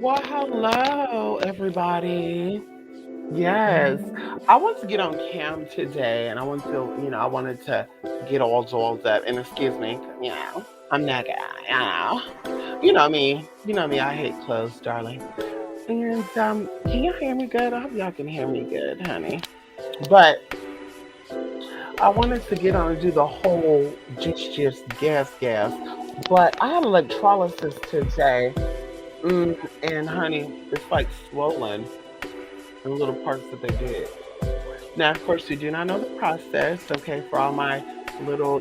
Well, hello, everybody. Yes, I want to get on cam today, and I want to, I wanted to get all dolled up. And excuse me, I'm that guy. You know me. I hate clothes, darling. And can y'all hear me good? I hope y'all can hear me good, honey. But I wanted to get on and do the whole just gas. But I had electrolysis today, and honey, it's like swollen in little parts that they did. Now, of course, we do not know the process. Okay, for all my little,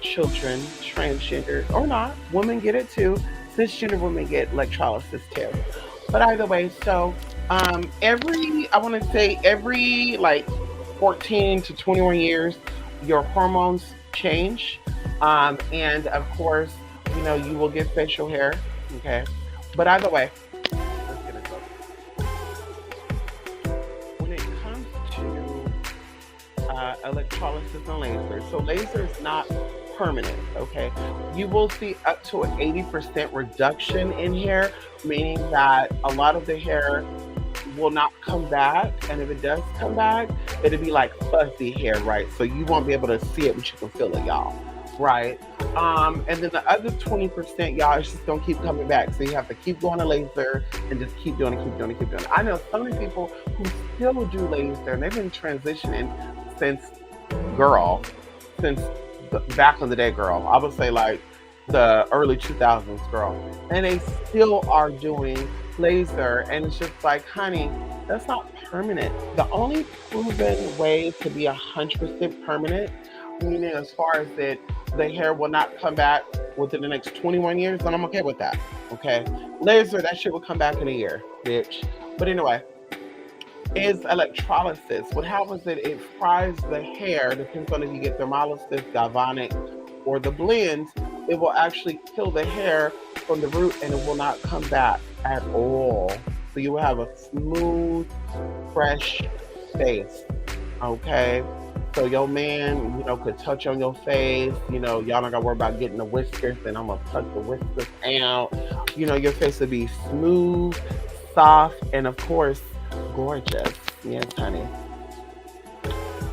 children, transgender or not, women get it too. Cisgender women get electrolysis too. But either way, so I want to say every like 14 to 21 years, your hormones change, and of course, you will get facial hair. Okay, but either way, let's get it when it comes to electrolysis and laser. So laser is not permanent, okay? You will see up to an 80% reduction in hair, meaning that a lot of the hair will not come back. And if it does come back, it'll be like fuzzy hair, right? So you won't be able to see it, but you can feel it, y'all. Right. And then the other 20%, y'all, is just gonna keep coming back. So you have to keep going to laser and just keep doing it, keep doing it, keep doing it. I know so many people who still do laser and they've been transitioning since girl, since back in the day, girl. I would say like the early 2000s, girl. And they still are doing laser. And it's just like, honey, that's not permanent. The only proven way to be 100% permanent, meaning as far as that the hair will not come back within the next 21 years, then I'm okay with that. Okay. Laser, that shit will come back in a year, bitch. But anyway, is electrolysis. What happens is it fries the hair, depends on if you get thermolysis, galvanic, or the blend, it will actually kill the hair from the root and it will not come back at all. So you will have a smooth, fresh face. Okay. So your man, could touch on your face. Y'all not gotta worry about getting the whiskers, and I'm gonna tuck the whiskers out. Your face will be smooth, soft, and of course, gorgeous. Yes, honey.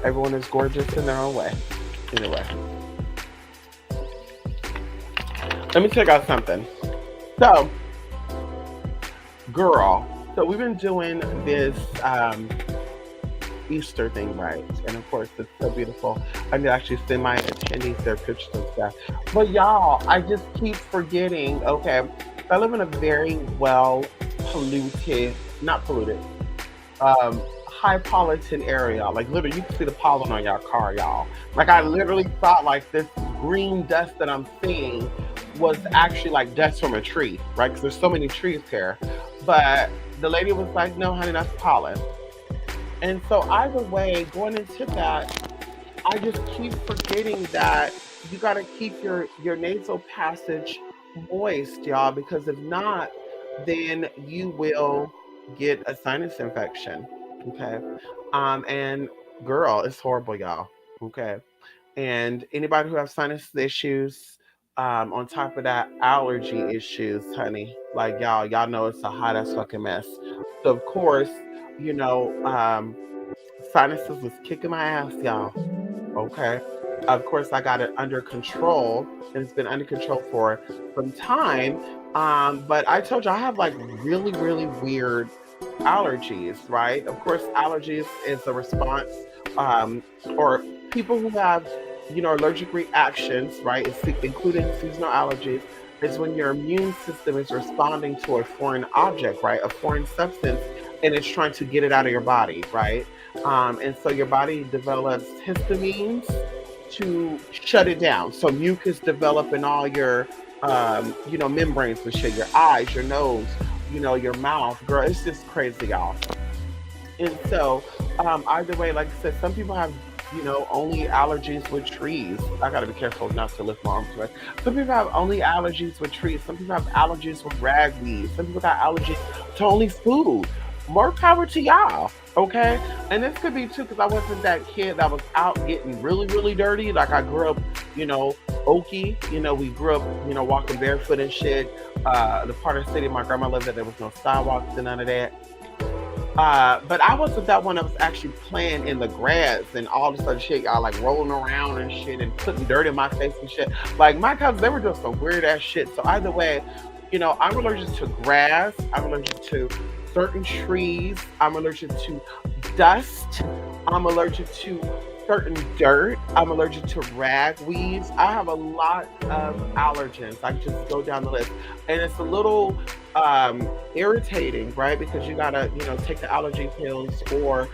Everyone is gorgeous in their own way. Anyway, let me check out something. So, girl. So we've been doing this Easter thing, right? And of course, it's so beautiful. I can actually send my attendees their pictures and stuff. But y'all, I just keep forgetting. Okay, I live in a very well polluted, not polluted, high polluted area. Like literally, you can see the pollen on your car, y'all. Like I literally thought like this green dust that I'm seeing was actually like dust from a tree, right? Because there's so many trees here. But the lady was like, "No, honey, that's pollen." And so either way, going into that, I just keep forgetting that you got to keep your nasal passage moist, y'all, because if not, then you will get a sinus infection. Okay. And girl, it's horrible, y'all. Okay. And anybody who has sinus issues, on top of that, allergy issues, honey, like y'all know it's a hot ass fucking mess. So of course, you know, um, sinuses was kicking my ass, y'all. Okay. Of course, I got it under control, and it's been under control for some time. But I told you I have like really, really weird allergies, right? Of course, allergies is a response, um, or people who have, allergic reactions, right? Including seasonal allergies, is when your immune system is responding to a foreign object, right? A foreign substance, and it's trying to get it out of your body, right? And so your body develops histamines to shut it down. So mucus develop in all your, membranes and shit, your eyes, your nose, your mouth. Girl, it's just crazy, y'all. And so, either way, like I said, some people have, only allergies with trees. I gotta be careful not to lift my arms away. Some people have only allergies with trees. Some people have allergies with ragweed. Some people got allergies to only food. More power to y'all, okay? And this could be too, because I wasn't that kid that was out getting really, really dirty. Like I grew up, you know, Okie. We grew up, walking barefoot and shit. The part of the city my grandma lived in, there was no sidewalks and none of that. But I wasn't that one that was actually playing in the grass and all this other shit, y'all, like rolling around and shit and putting dirt in my face and shit. Like my cousins, they were doing some weird ass shit. So either way, I'm allergic to grass. I'm allergic to certain trees. I'm allergic to dust. I'm allergic to certain dirt. I'm allergic to ragweeds. I have a lot of allergens. I just go down the list. And it's a little irritating, right? Because you gotta, take the allergy pills or,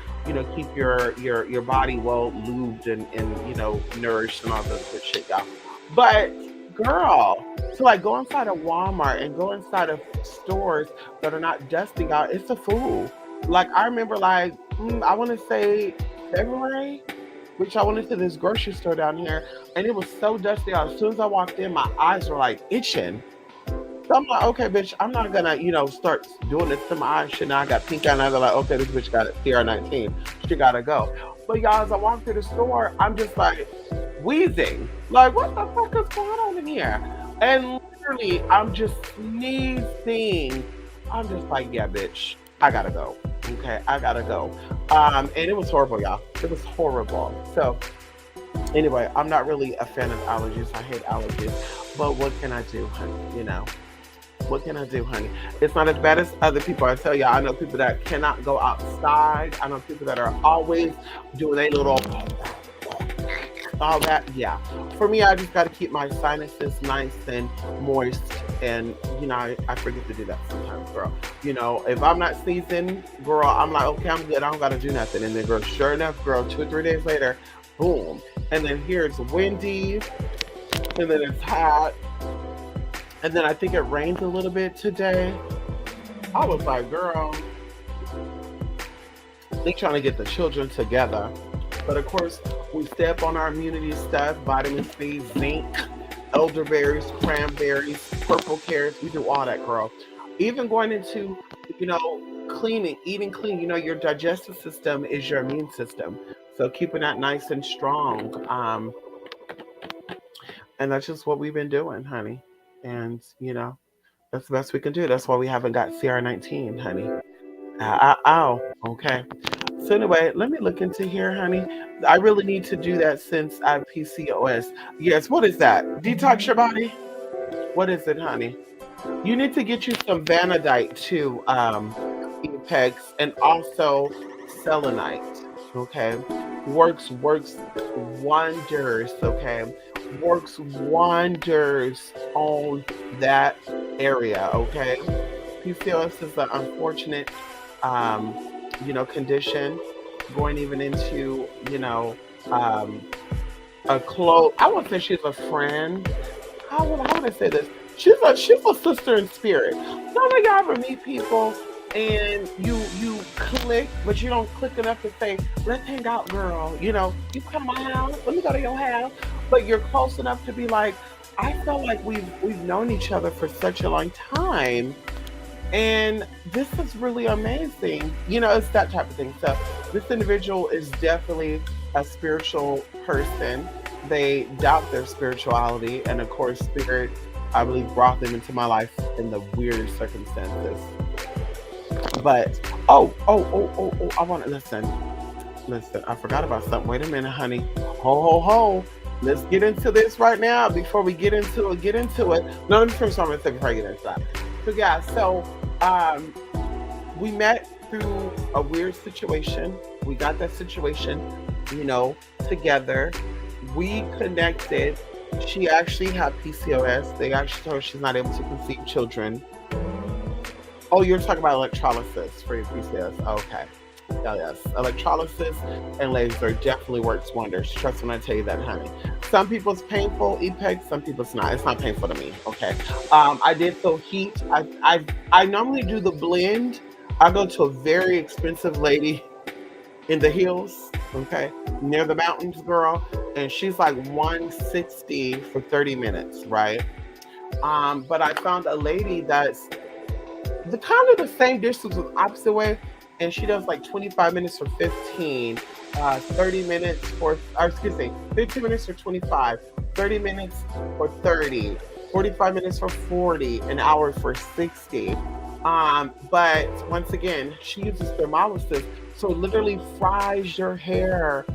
keep your body well lubed and nourished and all this good shit, y'all. But girl, so like go inside of Walmart and go inside of stores that are not dusting out, it's a fool. Like I remember like I wanna say February, which I went into this grocery store down here, and it was so dusty out. As soon as I walked in, my eyes were like itching. So I'm like, okay, bitch, I'm not gonna, start doing this to my eyes. Shit, now I got pink eye, and they're like, okay, this bitch got a CR19. She gotta go. But y'all, as I walk through the store, I'm just like wheezing. Like, what the fuck is going on in here? And literally, I'm just sneezing. I'm just like, yeah, bitch, I gotta go. Okay, I gotta go. And it was horrible, y'all. It was horrible. So anyway, I'm not really a fan of allergies. I hate allergies. But what can I do, honey? What can I do, honey? It's not as bad as other people. I tell y'all, I know people that cannot go outside. I know people that are always doing a little all that. Yeah. For me, I just got to keep my sinuses nice and moist. And, I forget to do that sometimes, girl. If I'm not sneezing, girl, I'm like, okay, I'm good. I don't got to do nothing. And then, girl, sure enough, girl, 2 or 3 days later, boom. And then here it's windy. And then it's hot. And then I think it rained a little bit today. I was like, girl, they trying to get the children together. But of course, we step on our immunity stuff, vitamin C, zinc, elderberries, cranberries, purple carrots. We do all that, girl. Even going into, cleaning, eating clean. Your digestive system is your immune system. So keeping that nice and strong. And that's just what we've been doing, honey. And, that's the best we can do. That's why we haven't got CR19, honey. Ow. Okay. So anyway, let me look into here, honey. I really need to do that since I have PCOS. Yes, what is that? Detox your body? What is it, honey? You need to get you some Vanadite too, Apex, and also selenite. Okay. Works wonders, okay? Works wonders on that area, okay? PCOS is an unfortunate condition, going even into, a close, I wouldn't say she's a friend. How would I say this? She's a sister in spirit. Some of y'all ever meet people and you click, but you don't click enough to say, let's hang out, girl. You come to my house, let me go to your house. But you're close enough to be like, I feel like we've known each other for such a long time. And this is really amazing. It's that type of thing. So this individual is definitely a spiritual person. They doubt their spirituality. And of course, spirit, I believe, brought them into my life in the weirdest circumstances. But, I want to listen, I forgot about something. Wait a minute, honey. Ho. Let's get into this right now before we get into it. No, let me finish what I'm going to say before I get into that. So yeah, we met through a weird situation. We got that situation, together. We connected. She actually had PCOS. They actually told her she's not able to conceive children. Oh, you're talking about electrolysis for your PCOS. Okay. Yes. Electrolysis and laser definitely works wonders. Trust when I tell you that, honey. Some people it's painful, EPEX, some people it's not. It's not painful to me. Okay. I did feel heat. I normally do the blend. I go to a very expensive lady in the hills, okay, near the mountains, girl, and she's like 160 for 30 minutes, right? But I found a lady that's the kind of the same distance with opposite way, and she does like 25 minutes for 15, 30 minutes for, or excuse me, 15 minutes for 25, 30 minutes for 30, 45 minutes for 40, an hour for 60. But once again, she uses thermolysis, so it literally fries your hair,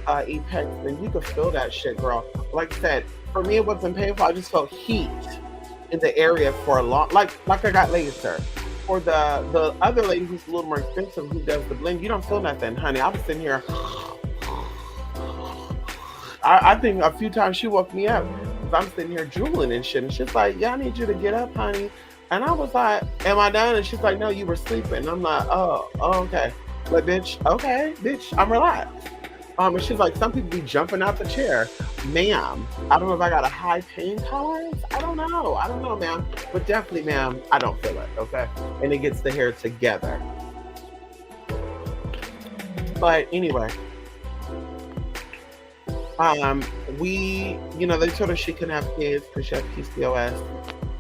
Apex, and you can feel that shit, girl. Like I said, for me, it wasn't painful. I just felt heat in the area for a long, like I got laser. For the other lady who's a little more expensive, who does the blend, you don't feel nothing, honey. I was sitting here. I think a few times she woke me up because I'm sitting here drooling and shit. And she's like, "Yeah, I need you to get up, honey." And I was like, "Am I done?" And she's like, "No, you were sleeping." And I'm like, "Oh, okay." Like, bitch, okay, bitch, I'm relaxed. And she's like, "Some people be jumping out the chair." Ma'am, I don't know if I got a high pain tolerance. I don't know. I don't know, ma'am. But definitely, ma'am, I don't feel it, okay? And it gets the hair together. But anyway, um, they told her she couldn't have kids because she had PCOS.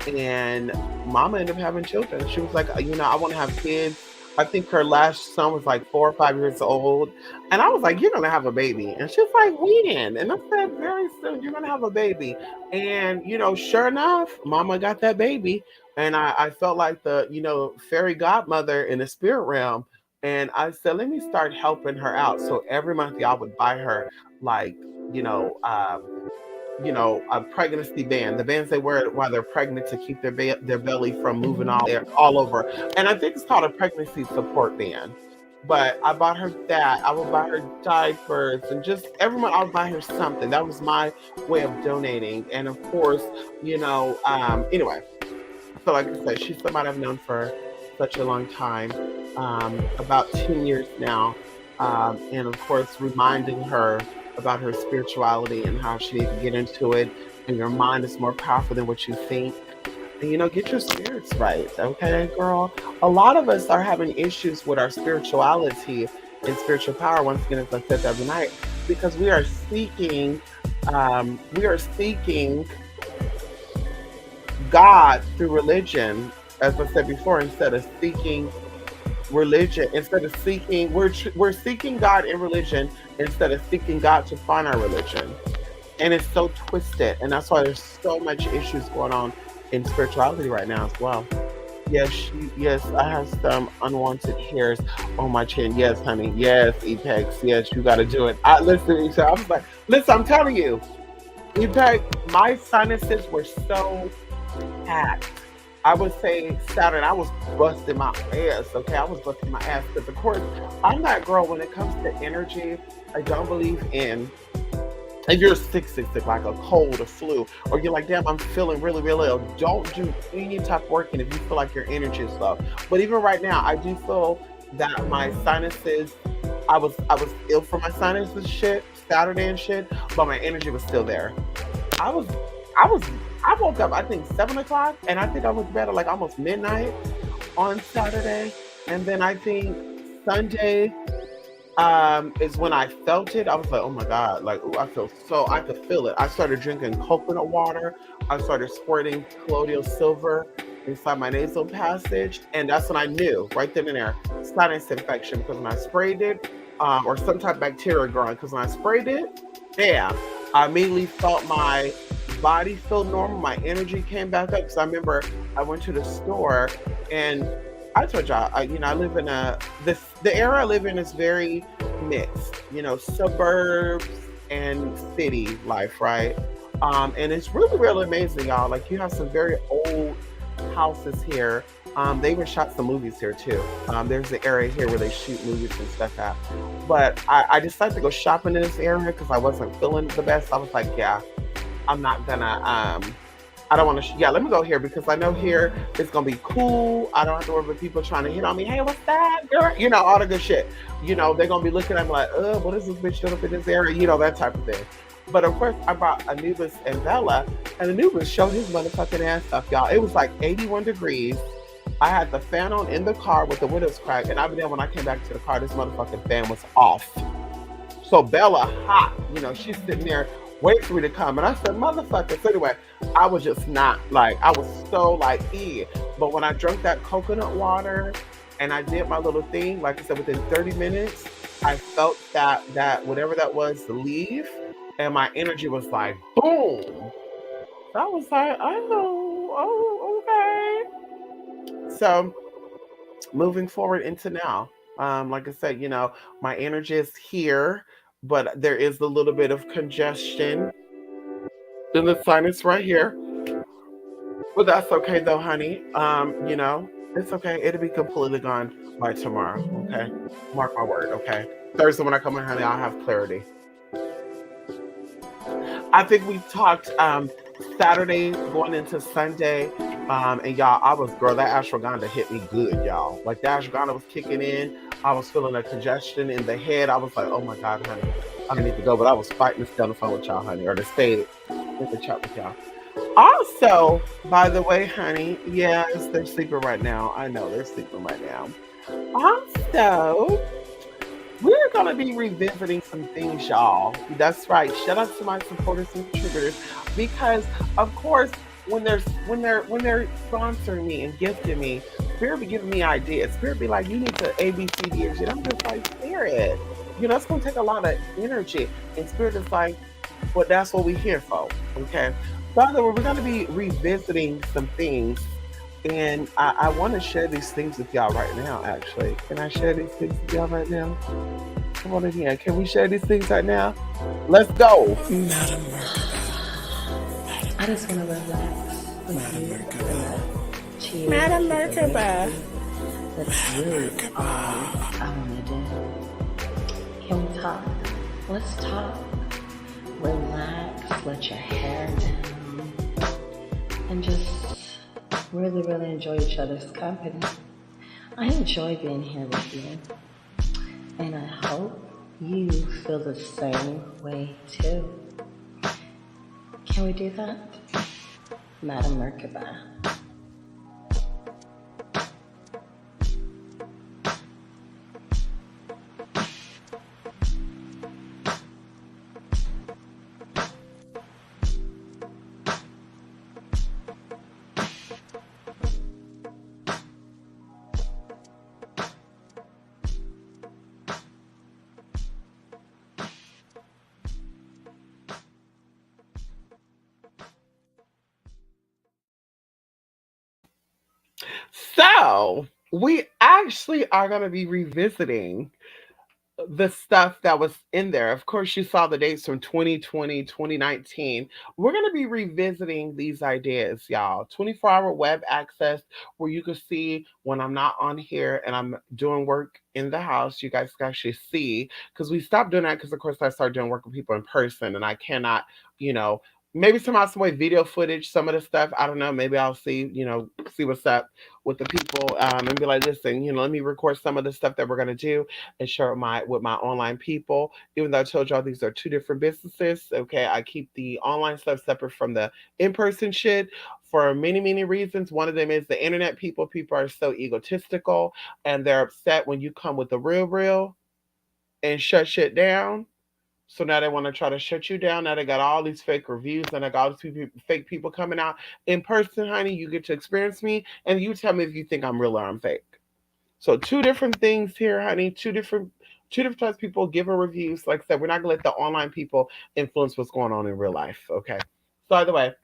And mama ended up having children. She was like, I want to have kids. I think her last son was like 4 or 5 years old. And I was like, "You're going to have a baby." And she's like, "When?" And I said, "Very soon, you're going to have a baby." And, sure enough, mama got that baby. And I felt like the, fairy godmother in the spirit realm. And I said, let me start helping her out. So every month, y'all would buy her like, you know, um, a pregnancy band, the bands they wear while they're pregnant to keep their belly from moving all over. And I think it's called a pregnancy support band. But I bought her that. I would buy her diapers and just every month I would buy her something. That was my way of donating. And of course, anyway. So like I said, she's somebody I've known for such a long time, about 10 years now. And of course, reminding her about her spirituality and how she needs to get into it. And your mind is more powerful than what you think. And get your spirits right, okay, girl? A lot of us are having issues with our spirituality and spiritual power. Once again, as I said the other night, because we are seeking God through religion, as I said before, instead of seeking religion, instead of seeking, we're seeking God in religion instead of seeking God to find our religion. And it's so twisted, and that's why there's so much issues going on in spirituality right now as well. Yes, I have some unwanted hairs on my chin. Yes, honey. Yes, Apex. Yes, you got to do it. I was like, listen, I'm telling you, Apex, my sinuses were so packed. I would say Saturday, I was busting my ass, okay? I was busting my ass because, of course, I'm that girl when it comes to energy. I don't believe in if you're sick, like a cold, a flu, or you're like, damn, I'm feeling really, really ill. Don't do any type of working if you feel like your energy is low. But even right now, I do feel that my sinuses, I was ill for my sinuses shit, Saturday and shit, but my energy was still there. I was, I was, I woke up, I think 7 o'clock, and I think I went to bed at like almost midnight on Saturday. And then I think Sunday, is when I felt it. I was like, oh my God, like, ooh, I could feel it. I started drinking coconut water. I started squirting colloidal silver inside my nasal passage. And that's when I knew, right then and there, sinus infection, because when I sprayed it, or some type of bacteria growing, because when I sprayed it, yeah, I immediately felt my body feel normal. My energy came back up, because I remember I went to the store and I told y'all, I live in the area I live in is very mixed, suburbs and city life, right? And it's really, really amazing, y'all. Like, you have some very old houses here. They even shot some movies here too. There's the area here where they shoot movies and stuff at. But I decided to go shopping in this area because I wasn't feeling the best. I was like, yeah, I'm not gonna I don't want to. Yeah, let me go here because I know here it's gonna be cool. I don't have to worry about people trying to hit on me. Hey, what's that, girl? All the good shit. They're gonna be looking at me like, what is this bitch doing up in this area? That type of thing. But of course, I brought Anubis and Bella, and Anubis showed his motherfucking ass up, y'all. It was like 81 degrees. I had the fan on in the car with the windows cracked, and when I came back to the car, this motherfucking fan was off. So Bella, hot, she's sitting there waiting for me to come. And I said, motherfucker. So anyway, I was just not like, I was so like, But when I drank that coconut water and I did my little thing, like I said, within 30 minutes, I felt that whatever that was, leave. and my energy was like boom. So I was like, okay. So moving forward into now, like I said, my energy is here, but there is a little bit of congestion in the sinus right here. But that's okay though, honey. It's okay. It'll be completely gone by tomorrow. Okay, mark my word. Okay, Thursday when I come in, honey, I'll have clarity. I think we talked Saturday going into Sunday. And y'all, girl, that ashwagandha hit me good, y'all. Like that ashwagandha was kicking in. I was feeling a congestion in the head. I was like, oh my God, honey, I don't need to go. But I was fighting to stay on the phone with y'all, honey, or to stay in the chat with y'all. Also, by the way, honey, yes, they're sleeping right now. I know they're sleeping right now. Also, we're gonna be revisiting some things, y'all. That's right. Shout out to my supporters and contributors, because of course, when they're sponsoring me and gifting me, Spirit be giving me ideas. Spirit be like, you need to A B C D and shit. I'm just like, Spirit. It's gonna take a lot of energy, and Spirit is like, well, that's what we're here for. Okay. By the way, we're gonna be revisiting some things, and I want to share these things with y'all right now. Actually, can I share these things with y'all right now? Come on in here. Can we share these things right now? Let's go. Madam I just want to relax with you. Chill. Madam Take a Merkaba. That's really all I want to do. Can we talk? Let's talk. Relax. Let your hair down. And just really, really enjoy each other's company. I enjoy being here with you. And I hope you feel the same way too. Can we do that? Madam Merkaba. So we actually are going to be revisiting the stuff that was in there. Of course, you saw the dates from 2020, 2019. We're going to be revisiting these ideas, y'all. 24-hour web access where you can see when I'm not on here and I'm doing work in the house. You guys can actually see, because we stopped doing that because, of course, I started doing work with people in person and I cannot, you know, maybe somehow, some way, video footage, some of the stuff. I don't know. Maybe I'll see, see what's up with the people, and be like, listen, let me record some of the stuff that we're going to do and share with my online people. Even though I told y'all these are two different businesses, okay, I keep the online stuff separate from the in-person shit for many, many reasons. One of them is the internet people. People are so egotistical and they're upset when you come with the real and shut shit down. So now they want to try to shut you down. Now they got all these fake reviews and I got all these fake people coming out in person, honey. You get to experience me and you tell me if you think I'm real or I'm fake. So two different things here, honey. Two different types of people giving reviews. Like I said, we're not gonna let the online people influence what's going on in real life. Okay. So either way,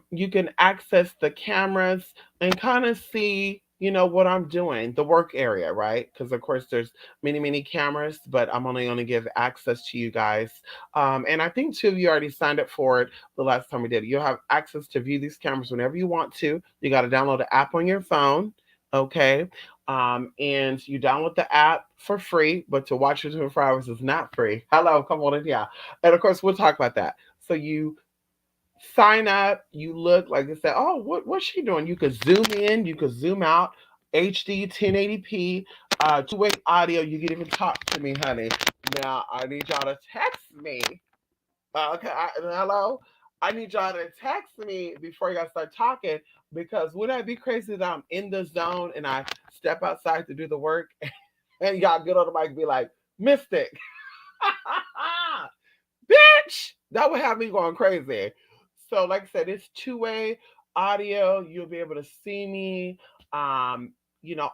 you can access the cameras and kind of see, what I'm doing, the work area, right? Because of course there's many, many cameras, but I'm only going to give access to you guys. And I think two of you already signed up for it the last time we did it. You'll have access to view these cameras whenever you want to. You got to download the app on your phone. Okay. And you download the app for free, but to watch it 24 hours is not free. Hello, come on in, yeah. And of course, we'll talk about that. So you sign up, you look like I said, oh, what's she doing? You could zoom in, you could zoom out, HD 1080p, two-way audio. You can even talk to me, honey. Now I need y'all to text me. Okay, hello. I need y'all to text me before y'all start talking, because would that be crazy that I'm in the zone and I step outside to do the work and y'all get on the mic and be like, Mystic, bitch, that would have me going crazy. So, like I said, it's two-way audio. You'll be able to see me.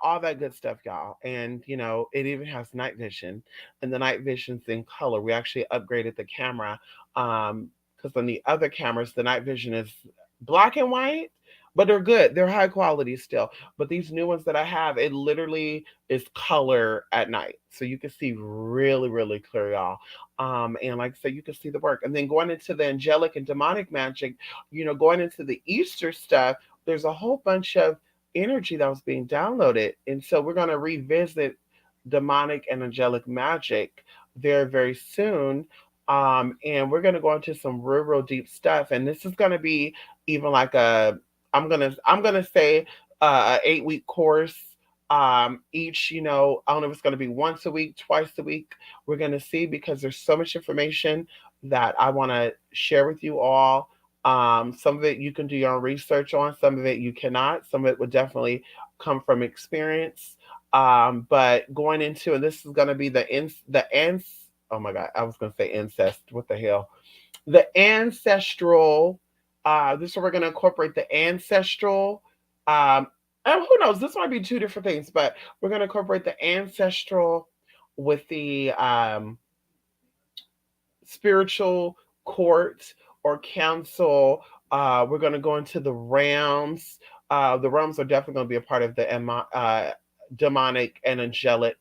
all that good stuff, y'all. And, it even has night vision, and the night vision's in color. We actually upgraded the camera, because on the other cameras, the night vision is black and white, but they're good. They're high quality still. But these new ones that I have, it literally is color at night. So you can see really, really clear, y'all. And like I said, you can see the work. And then going into the angelic and demonic magic, going into the Easter stuff, there's a whole bunch of energy that was being downloaded. And so we're going to revisit demonic and angelic magic very, very soon. And we're going to go into some real, real deep stuff. And this is going to be even like I'm gonna say a 8 week course. Each, I don't know if it's going to be once a week, twice a week. We're going to see, because there's so much information that I want to share with you all. Some of it you can do your own research on, some of it you cannot. Some of it would definitely come from experience. But going into, and this is going to be oh my God, I was going to say incest. What the hell? The ancestral. This is where we're going to incorporate the ancestral. Um, and who knows? This might be two different things, but we're going to incorporate the ancestral with the spiritual court or council. We're going to go into the realms. The realms are definitely going to be a part of the demonic and angelic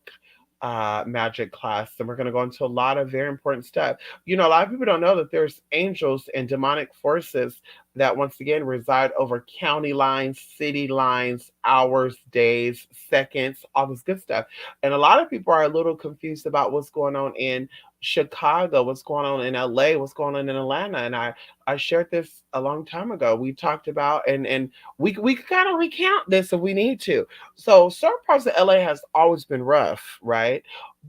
magic class. And we're going to go into a lot of very important stuff. A lot of people don't know that there's angels and demonic forces that, once again, reside over county lines, city lines, hours, days, seconds, all this good stuff. And a lot of people are a little confused about what's going on in Chicago, what's going on in LA, what's going on in Atlanta. And I shared this a long time ago. We talked about, and we kind of recount this if we need to. So certain parts of LA has always been rough, right?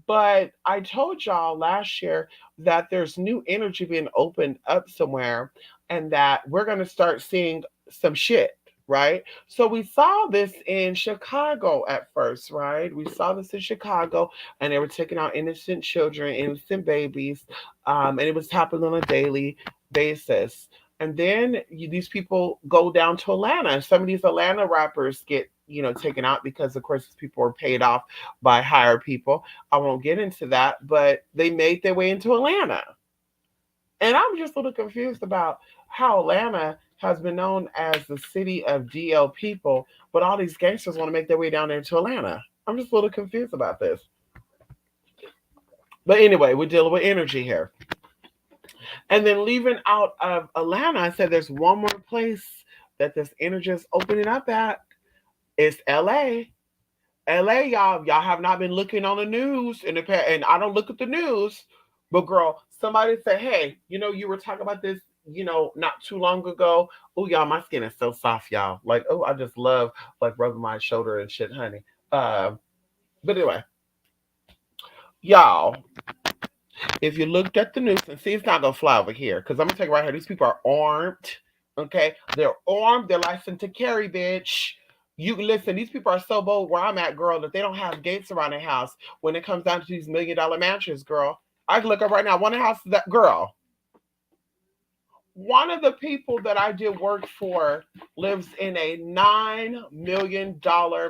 But I told y'all last year that there's new energy being opened up somewhere, and that we're going to start seeing some shit, right? So we saw this in Chicago at first, right? We saw this in Chicago, and they were taking out innocent children, innocent babies, and it was happening on a daily basis. And then these people go down to Atlanta, and some of these Atlanta rappers get, taken out because, of course, these people are paid off by higher people. I won't get into that, but they made their way into Atlanta. And I'm just a little confused about how Atlanta has been known as the city of DL people, but all these gangsters want to make their way down there to Atlanta. I'm just a little confused about this. But anyway, we're dealing with energy here. And then leaving out of Atlanta, I said there's one more place that this energy is opening up at. It's LA. LA, y'all have not been looking on the news in the past, and I don't look at the news, but girl, somebody said, hey, you were talking about this, not too long ago. Oh, y'all, my skin is so soft, y'all. Like, oh, I just love like rubbing my shoulder and shit, honey. But anyway, y'all, if you looked at the news, and see, it's not gonna fly over here, because I'm gonna take it right here. These people are armed. Okay, they're armed. They're licensed to carry, bitch. You listen. These people are so bold where I'm at, girl, that they don't have gates around their house when it comes down to these $1 million mansions, girl. I can look up right now. One of the houses that girl. One of the people that I did work for lives in a $9 million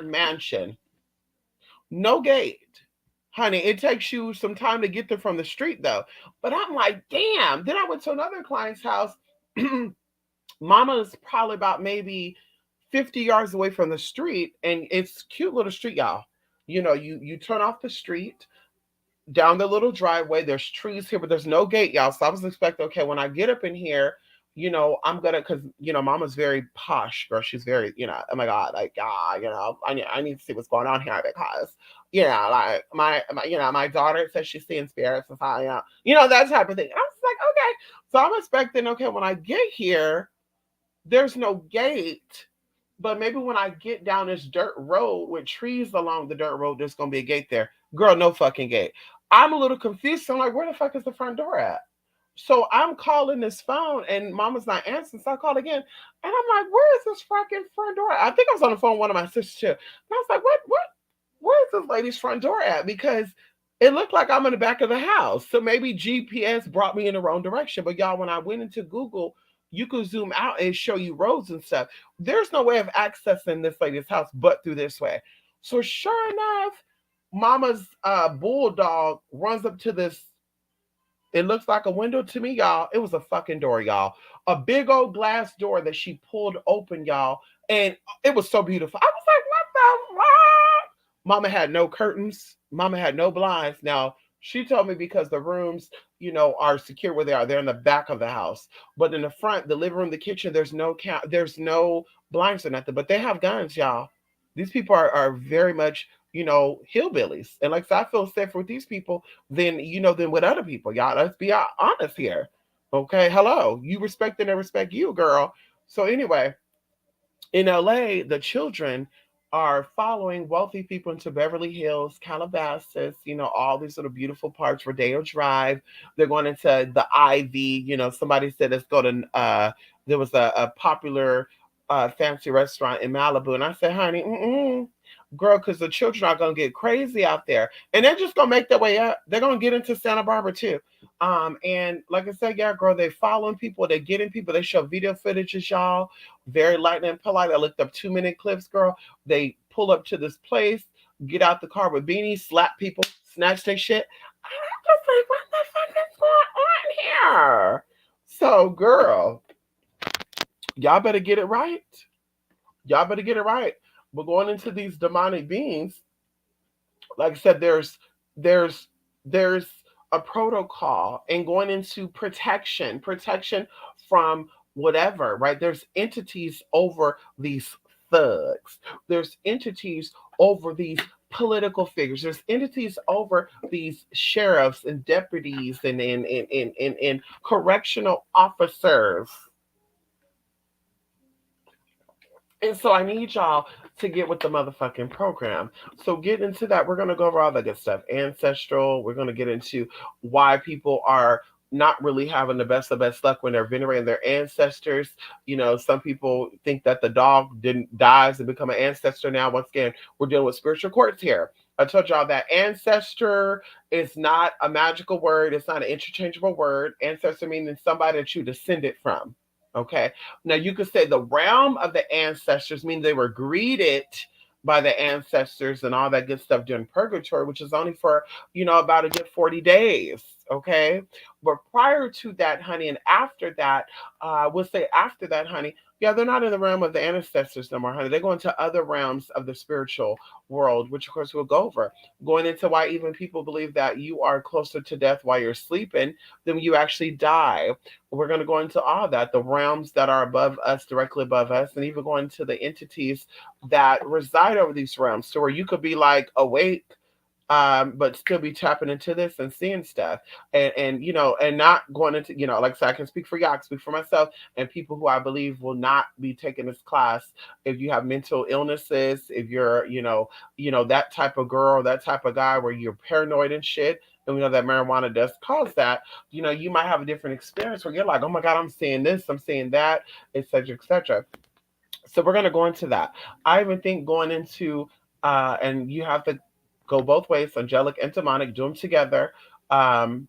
mansion. No gate. Honey, it takes you some time to get there from the street though. But I'm like, damn. Then I went to another client's house. Mama's probably about maybe 50 yards away from the street, and it's cute little street, y'all. You turn off the street, down the little driveway. There's trees here, but there's no gate, y'all. So I was expecting, okay, when I get up in here, I'm gonna, cause Mama's very posh, girl. She's very, oh my God, like, I need to see what's going on here because, like my daughter says she's seeing spirits and stuff, that type of thing. And I was like, okay. So I'm expecting, okay, when I get here, there's no gate. But maybe when I get down this dirt road with trees along the dirt road, there's gonna be a gate there. Girl, no fucking gate. I'm a little confused. So I'm like, where the fuck is the front door at? So I'm calling this phone and Mama's not answering. So I call again. And I'm like, where is this fucking front door? I think I was on the phone with one of my sisters too. And I was like, where is this lady's front door at? Because it looked like I'm in the back of the house. So maybe GPS brought me in the wrong direction. But y'all, when I went into Google, you could zoom out and show you roads and stuff. There's no way of accessing this lady's house but through this way. So sure enough, Mama's bulldog runs up to this. It looks like a window to me, y'all. It was a fucking door, y'all. A big old glass door that she pulled open, y'all. And it was so beautiful. I was like, what the fuck? Mama had no curtains. Mama had no blinds. Now, she told me because the rooms, are secure where they are. They're in the back of the house. But in the front, the living room, the kitchen, there's no blinds or nothing. But they have guns, y'all. These people are very much, hillbillies. And like I said, I feel safer with these people than with other people. Y'all, let's be honest here. Okay, hello. You respect and they respect you, girl. So anyway, in LA, the children are following wealthy people into Beverly Hills, Calabasas, all these little beautiful parks, Rodeo Drive. They're going into the Ivy. Somebody said let's go to, there was a popular fancy restaurant in Malibu. And I said, honey, girl, because the children are going to get crazy out there. And they're just going to make their way up. They're going to get into Santa Barbara too. And like I said, yeah, girl, they following people, they getting people, they show video footages, y'all. Very light and polite. I looked up 2-minute clips, girl. They pull up to this place, get out the car with beanies, slap people, snatch their shit. I'm just like, what the fuck is going on here? So, girl, y'all better get it right. Y'all better get it right. We're going into these demonic beings. Like I said, there's a protocol and going into protection from whatever, right? There's entities over these thugs. There's entities over these political figures. There's entities over these sheriffs and deputies and correctional officers. And so I need y'all to get with the motherfucking program. So get into that. We're gonna go over all that good stuff. Ancestral. We're gonna get into why people are not really having the best luck when they're venerating their ancestors. Some people think that the dog didn't dies and become an ancestor now. Once again, we're dealing with spiritual courts here. I told y'all that ancestor is not a magical word. It's not an interchangeable word. Ancestor meaning somebody that you descended from. Okay. Now you could say the realm of the ancestors means they were greeted by the ancestors and all that good stuff during purgatory, which is only for, about a good 40 days. Okay. But prior to that, honey, and after that, we'll say after that, honey, yeah, they're not in the realm of the ancestors no more, honey. They go into other realms of the spiritual world, which of course we'll go over. Going into why even people believe that you are closer to death while you're sleeping than when you actually die. We're going to go into all that, the realms that are above us, directly above us, and even going to the entities that reside over these realms. So where you could be like awake, but still be tapping into this and seeing stuff, and not going into, like I said, I can speak for y'all, I can speak for myself and people who I believe will not be taking this class. If you have mental illnesses, if you're, that type of girl, that type of guy where you're paranoid and shit, and we know that marijuana does cause that, you might have a different experience where you're like, oh my God, I'm seeing this, I'm seeing that, etc., etc. So we're going to go into that. I even think going into, and you have to go both ways, angelic and demonic, do them together. Um,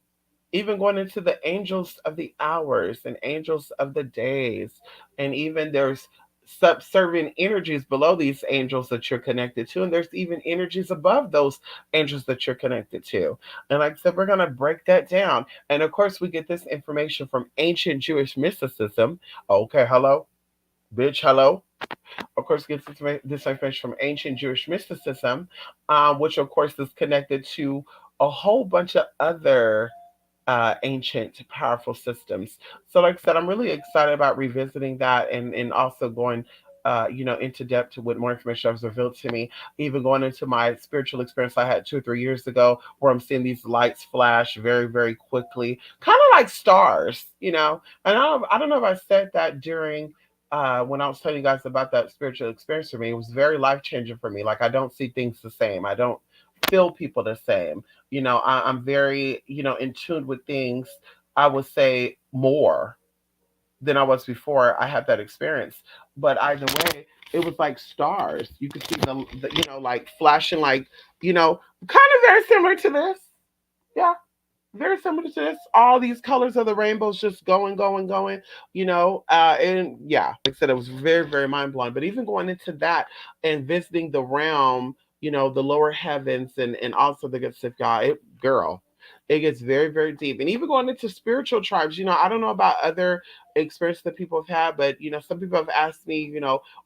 Even going into the angels of the hours and angels of the days. And even there's subservient energies below these angels that you're connected to. And there's even energies above those angels that you're connected to. And like I said, we're going to break that down. And of course, we get this information from ancient Jewish mysticism. Okay, hello, bitch, hello. Of course, gets this information from ancient Jewish mysticism, which of course is connected to a whole bunch of other ancient, powerful systems. So, like I said, I'm really excited about revisiting that and also going. Into depth with more information that was revealed to me, even going into my spiritual experience I had 2 or 3 years ago, where I'm seeing these lights flash very, very quickly, kind of like stars, And I don't know if I said that during when I was telling you guys about that spiritual experience for me. It was very life changing for me. Like I don't see things the same. I don't feel people the same. I'm very, in tune with things. I would say more than I was before I had that experience. But either way, it was like stars. You could see the like flashing, like, kind of very similar to this. Yeah, very similar to this. All these colors of the rainbows just going, going, going, and yeah, like I said, it was very, very mind blowing. But even going into that and visiting the realm the lower heavens, and also the good stuff, y'all. Girl, it gets very, very deep. And even going into spiritual tribes, I don't know about other experiences that people have had, but some people have asked me,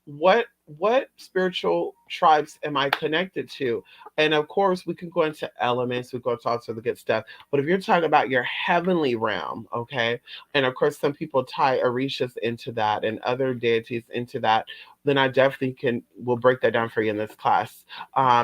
what spiritual tribes am I connected to? And of course, we can go into elements, we go talk to the good stuff. But if you're talking about your heavenly realm, okay, and of course, some people tie Orishas into that and other deities into that, then I definitely will break that down for you in this class.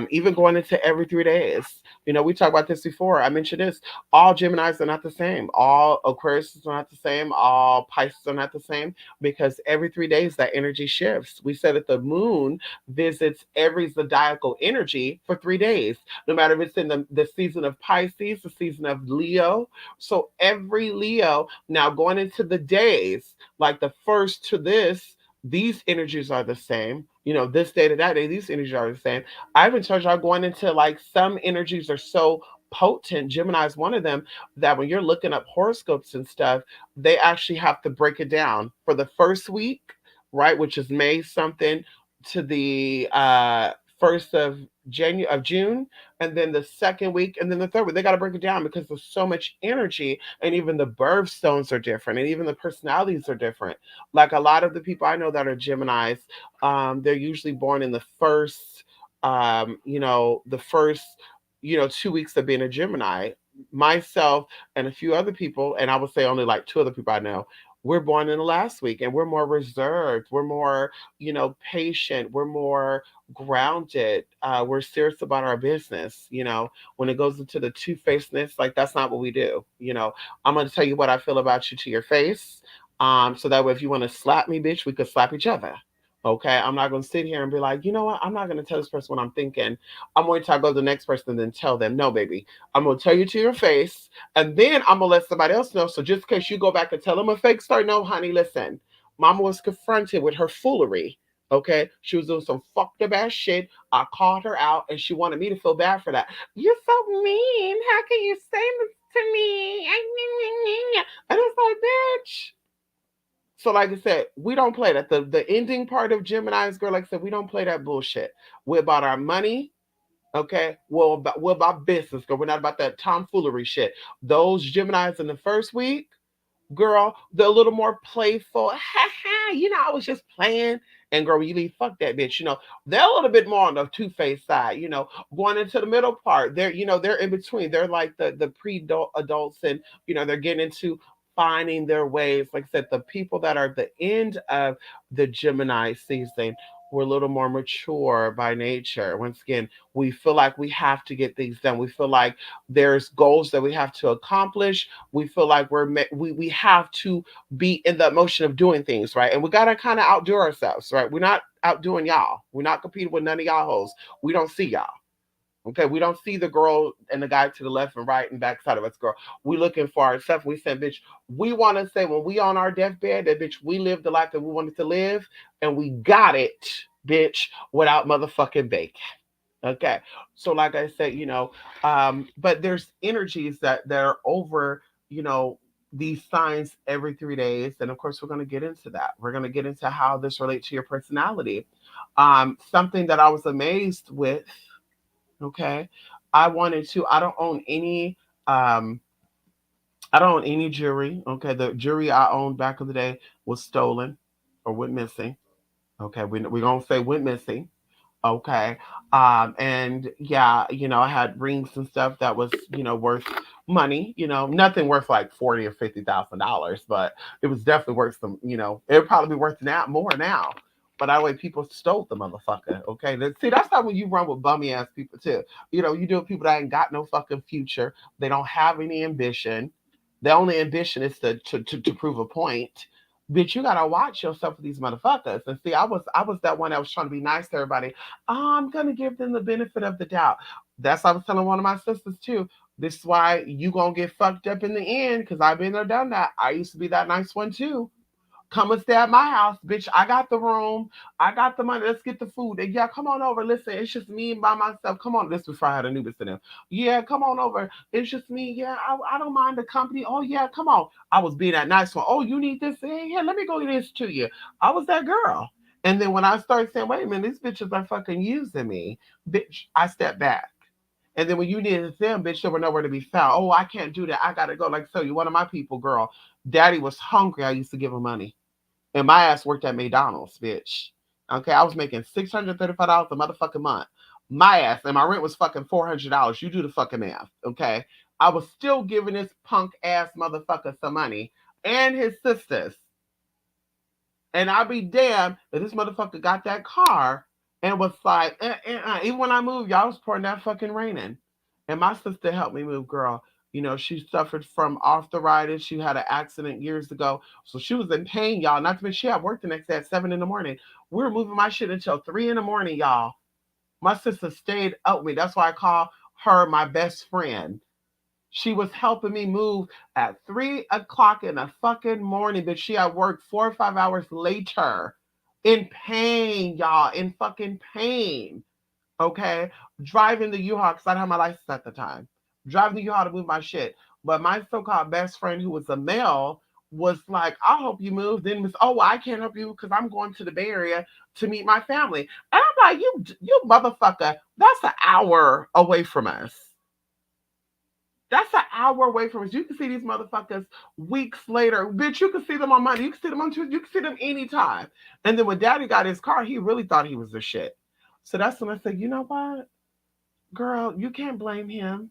Even going into every 3 days. We talked about this before. I mentioned this. All Geminis are not the same. All Aquarius are not the same. All Pisces are not the same because every 3 days that energy shifts. We said that the moon visits every zodiacal energy for 3 days, no matter if it's in the season of Pisces, the season of Leo. So every Leo, now going into the days, like the first to this, these energies are the same. This day to that day, these energies are the same. I even told y'all going into like some energies are so potent. Gemini is one of them that when you're looking up horoscopes and stuff, they actually have to break it down for the first week, right, which is May something, to the first of June, and then the second week, and then the third week. They got to break it down because there's so much energy, and even the birthstones are different, and even the personalities are different. Like a lot of the people I know that are Geminis, they're usually born in the first, the first, 2 weeks of being a Gemini. Myself and a few other people, and I would say only like two other people I know, we're born in the last week, and we're more reserved. We're more, patient. We're more grounded. We're serious about our business. When it goes into the two facedness, like that's not what we do. I'm gonna tell you what I feel about you to your face. So that way, if you want to slap me, bitch, we could slap each other. Okay, I'm not gonna sit here and be like, you know what? I'm not gonna tell this person what I'm thinking. I'm going to go to the next person and then tell them, no, baby. I'm gonna tell you to your face, and then I'm gonna let somebody else know. So just in case you go back and tell them a fake story, no, honey, listen. Mama was confronted with her foolery. Okay, she was doing some fucked up ass shit. I called her out, and she wanted me to feel bad for that. You're so mean. How can you say this to me? And it's like, bitch. So, like I said, we don't play that. The ending part of Gemini's, girl, like I said, we don't play that bullshit. We're about our money, okay? We're about business, girl. We're not about that tomfoolery shit. Those Geminis in the first week, girl, they're a little more playful. Ha ha, I was just playing. And girl, when you leave, fuck that bitch. They're a little bit more on the two-faced side. Going into the middle part, they're in between. They're like the pre-adults, and they're getting into finding their ways. Like I said, the people that are at the end of the Gemini season were a little more mature by nature. Once again, we feel like we have to get things done. We feel like there's goals that we have to accomplish. We feel like we have to be in the motion of doing things, right? And we gotta kind of outdo ourselves, right? We're not outdoing y'all. We're not competing with none of y'all hoes. We don't see y'all. Okay, we don't see the girl and the guy to the left and right and backside of us, girl. We looking for ourselves. We said, bitch, we want to say when we on our deathbed that bitch, we lived the life that we wanted to live, and we got it, bitch, without motherfucking bacon. Okay. So like I said, but there's energies that are over, you know, these signs every 3 days. And of course we're gonna get into that. We're gonna get into how this relates to your personality. Something that I was amazed with, okay. I don't own any um I don't own any jewelry. Okay. The jewelry I owned back in the day was stolen or went missing. Okay, we're gonna say went missing. Okay. And yeah, I had rings and stuff that was, worth money, nothing worth like 40 or $50,000, but it was definitely worth some, it would probably be worth now more now. But that way people stole the motherfucker. Okay. See, that's how when you run with bummy ass people too. You do with people that ain't got no fucking future. They don't have any ambition. The only ambition is to prove a point. Bitch, you gotta watch yourself with these motherfuckers. And see, I was that one that was trying to be nice to everybody. Oh, I'm gonna give them the benefit of the doubt. That's what I was telling one of my sisters too. This is why you gonna get fucked up in the end, because I've been there, done that. I used to be that nice one too. Come and stay at my house, bitch. I got the room. I got the money. Let's get the food. And yeah, come on over. Listen, it's just me by myself. Come on. This before I had a new business. Yeah, come on over. It's just me. Yeah, I don't mind the company. Oh, yeah, come on. I was being that nice one. Oh, you need this? Yeah, let me go get this to you. I was that girl. And then when I started saying, wait a minute, these bitches are fucking using me, bitch, I stepped back. And then when you needed them, bitch, they were nowhere to be found. Oh, I can't do that. I gotta go. Like, so you one of my people, girl. Daddy was hungry. I used to give him money. And my ass worked at McDonald's, bitch. Okay, I was making $635 a motherfucking month. My ass, and my rent was fucking $400. You do the fucking math, okay? I was still giving this punk ass motherfucker some money and his sisters. And I'll be damned if this motherfucker got that car and was like, even when I moved, y'all was pouring that fucking raining. And my sister helped me move, girl. You know, she suffered from arthritis. She had an accident years ago. So she was in pain, y'all. Not to mention she had work the next day at 7 in the morning. We were moving my shit until 3 in the morning, y'all. My sister stayed up with me. That's why I call her my best friend. She was helping me move at 3 o'clock in the fucking morning, but she had worked 4 or 5 hours later in pain, y'all, in fucking pain. Okay. Driving the U-Haul, because I didn't have my license at the time. Driving the U-Haul to move my shit. But my so-called best friend, who was a male, was like, I'll help you move. Then was, oh, well, I can't help you because I'm going to the Bay Area to meet my family. And I'm like, you motherfucker, that's an hour away from us. That's an hour away from us. You can see these motherfuckers weeks later. Bitch, you can see them on Monday. You can see them on Tuesday. You can see them anytime. And then when daddy got his car, he really thought he was the shit. So that's when I said, you know what? Girl, you can't blame him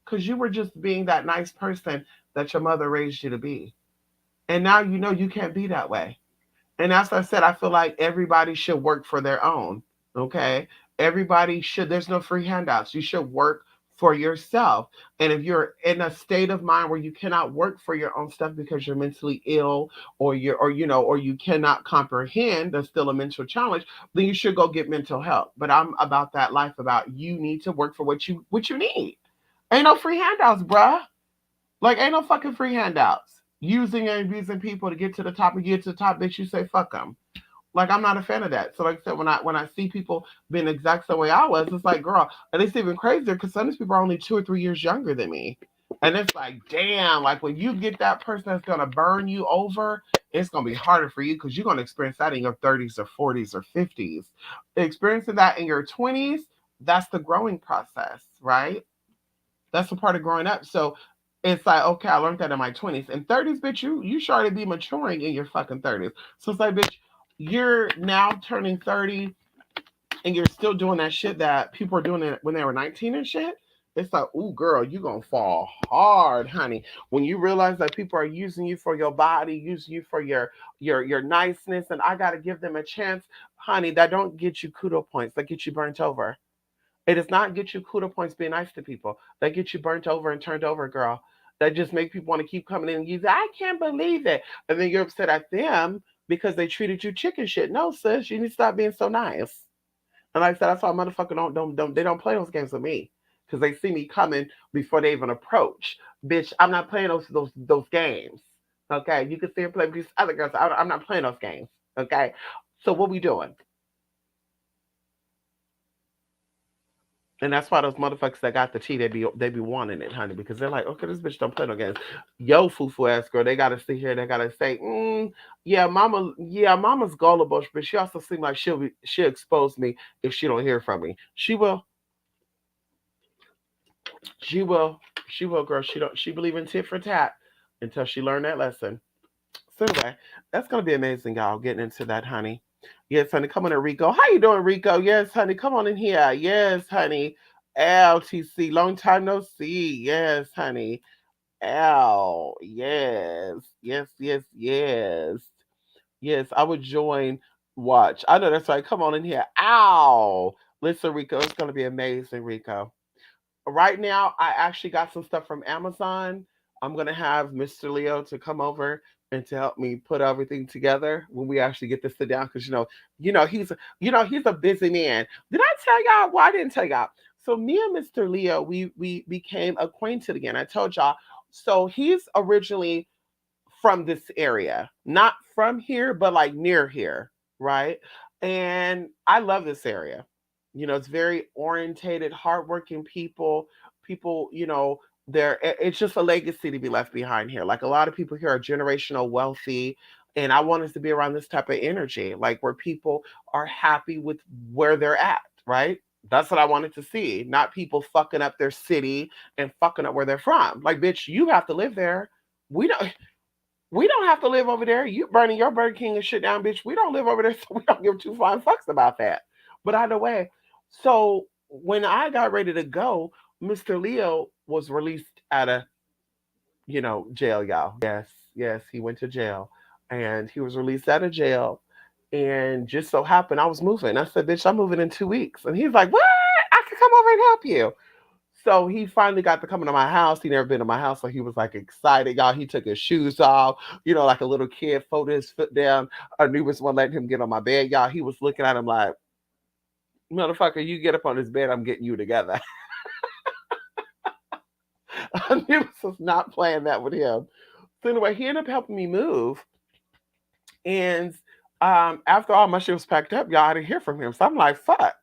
because you were just being that nice person that your mother raised you to be. And now you know you can't be that way. And as I said, I feel like everybody should work for their own. Okay. Everybody should, there's no free handouts. You should work for yourself. And if you're in a state of mind where you cannot work for your own stuff because you're mentally ill or you're, or, you know, or you cannot comprehend, there's still a mental challenge, then you should go get mental help. But I'm about that life about you need to work for what you need. Ain't no free handouts, bruh. Like, ain't no fucking free handouts. Using and abusing people to get to the top and get to the top, bitch, you say fuck them. Like, I'm not a fan of that. So like I said, when I see people being the exact same way I was, it's like, girl, and it's even crazier because some of these people are only 2 or 3 years younger than me. And it's like, damn, like when you get that person that's gonna burn you over, it's gonna be harder for you because you're gonna experience that in your 30s or 40s or 50s. Experiencing that in your 20s, that's the growing process, right? That's a part of growing up. So it's like, okay, I learned that in my 20s. And 30s, bitch, you sure to be maturing in your fucking 30s. So it's like, bitch, you're now turning 30 and you're still doing that shit that people were doing it when they were 19 and shit. It's like, ooh, girl, you gonna fall hard, honey. When you realize that people are using you for your body, using you for your niceness, and I gotta give them a chance, honey, that don't get you kudo points, that get you burnt over. It does not get you kudo points being nice to people. That get you burnt over and turned over, girl. That just make people want to keep coming in and use. I can't believe it, and then you're upset at them because they treated you chicken shit. No, sis, you need to stop being so nice. And like I said, that's why motherfucker don't they don't play those games with me because they see me coming before they even approach. Bitch, I'm not playing those games. Okay, you can see her play with these other girls. I'm not playing those games. Okay, so what we doing? And that's why those motherfuckers that got the tea, they be wanting it, honey, because they're like, okay, this bitch don't play no games. Yo, foo ass girl, they gotta sit here, they gotta say, yeah, mama's gullible, but she also seems like she'll expose me if she don't hear from me. She will, she will, girl. She believe in tit for tat until she learned that lesson. So anyway, that's gonna be amazing, y'all. Getting into that, honey. Yes, honey. Come on in, Rico. How you doing, Rico? Yes, honey. Come on in here. Yes, honey. LTC. Long time no see. Yes, honey. L. Yes. Yes, yes, yes. Yes, I would join watch. I know that's right. Come on in here. Ow. Listen, Rico, it's gonna be amazing, Rico. Right now I actually got some stuff from Amazon. I'm gonna have Mr. Leo to come over and to help me put everything together when we actually get to sit down because he's a busy man. Did I tell y'all? Well, I didn't tell y'all. So me and Mr. Leo, we became acquainted again. I told y'all. So he's originally from this area, not from here, but like near here, right? And I love this area. It's very orientated, hardworking people. People, it's just a legacy to be left behind here. Like a lot of people here are generational wealthy, And I want us to be around this type of energy, like where people are happy with where they're at, right? That's what I wanted to see, not people fucking up their city and fucking up where they're from. Like, bitch, you have to live there. We don't. We don't have to live over there. You burning your Burger King and shit down, bitch. We don't live over there, so we don't give two flying fucks about that. But either way, so when I got ready to go, Mr. Leo was released out of, jail, y'all. Yes, yes, he went to jail. And he was released out of jail. And just so happened I was moving. I said, bitch, I'm moving in 2 weeks. And he's like, what? I can come over and help you. So he finally got to come into my house. He never been to my house, so he was like excited, y'all. He took his shoes off, like a little kid, folded his foot down. Anubis won't let him get on my bed, y'all. He was looking at him like, motherfucker, you get up on this bed, I'm getting you together. Anubis was not playing that with him. So anyway, he ended up helping me move. And after all my shit was packed up, y'all, I didn't hear from him. So I'm like, fuck.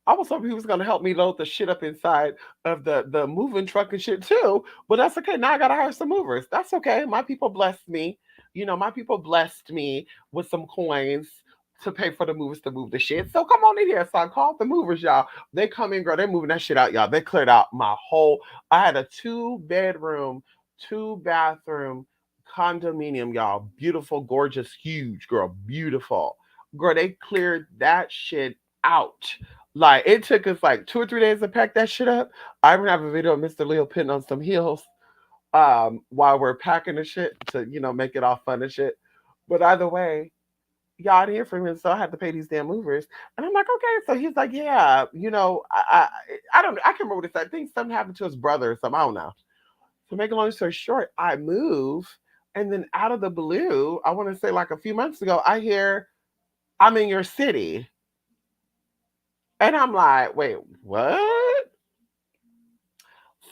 I was hoping he was gonna help me load the shit up inside of the moving truck and shit too. But that's okay. Now I gotta hire some movers. That's okay. My people blessed me. My people blessed me with some coins to pay for the movers to move the shit. So come on in here. So I called the movers, y'all. They come in, girl. They're moving that shit out, y'all. They cleared out my whole. I had a 2 bedroom, 2 bathroom condominium, y'all. Beautiful, gorgeous, huge, girl. Beautiful. Girl, they cleared that shit out. Like, it took us like 2 or 3 days to pack that shit up. I even have a video of Mr. Leo putting on some heels while we're packing the shit to, make it all fun and shit. But either way, y'all didn't hear from him, so I had to pay these damn movers. And I'm like, okay. So he's like, yeah, I don't, I can't remember what it said. I think something happened to his brother or something. I don't know. To make a long story short, I move, and then out of the blue, I want to say like a few months ago, I hear, I'm in your city. And I'm like, wait, what?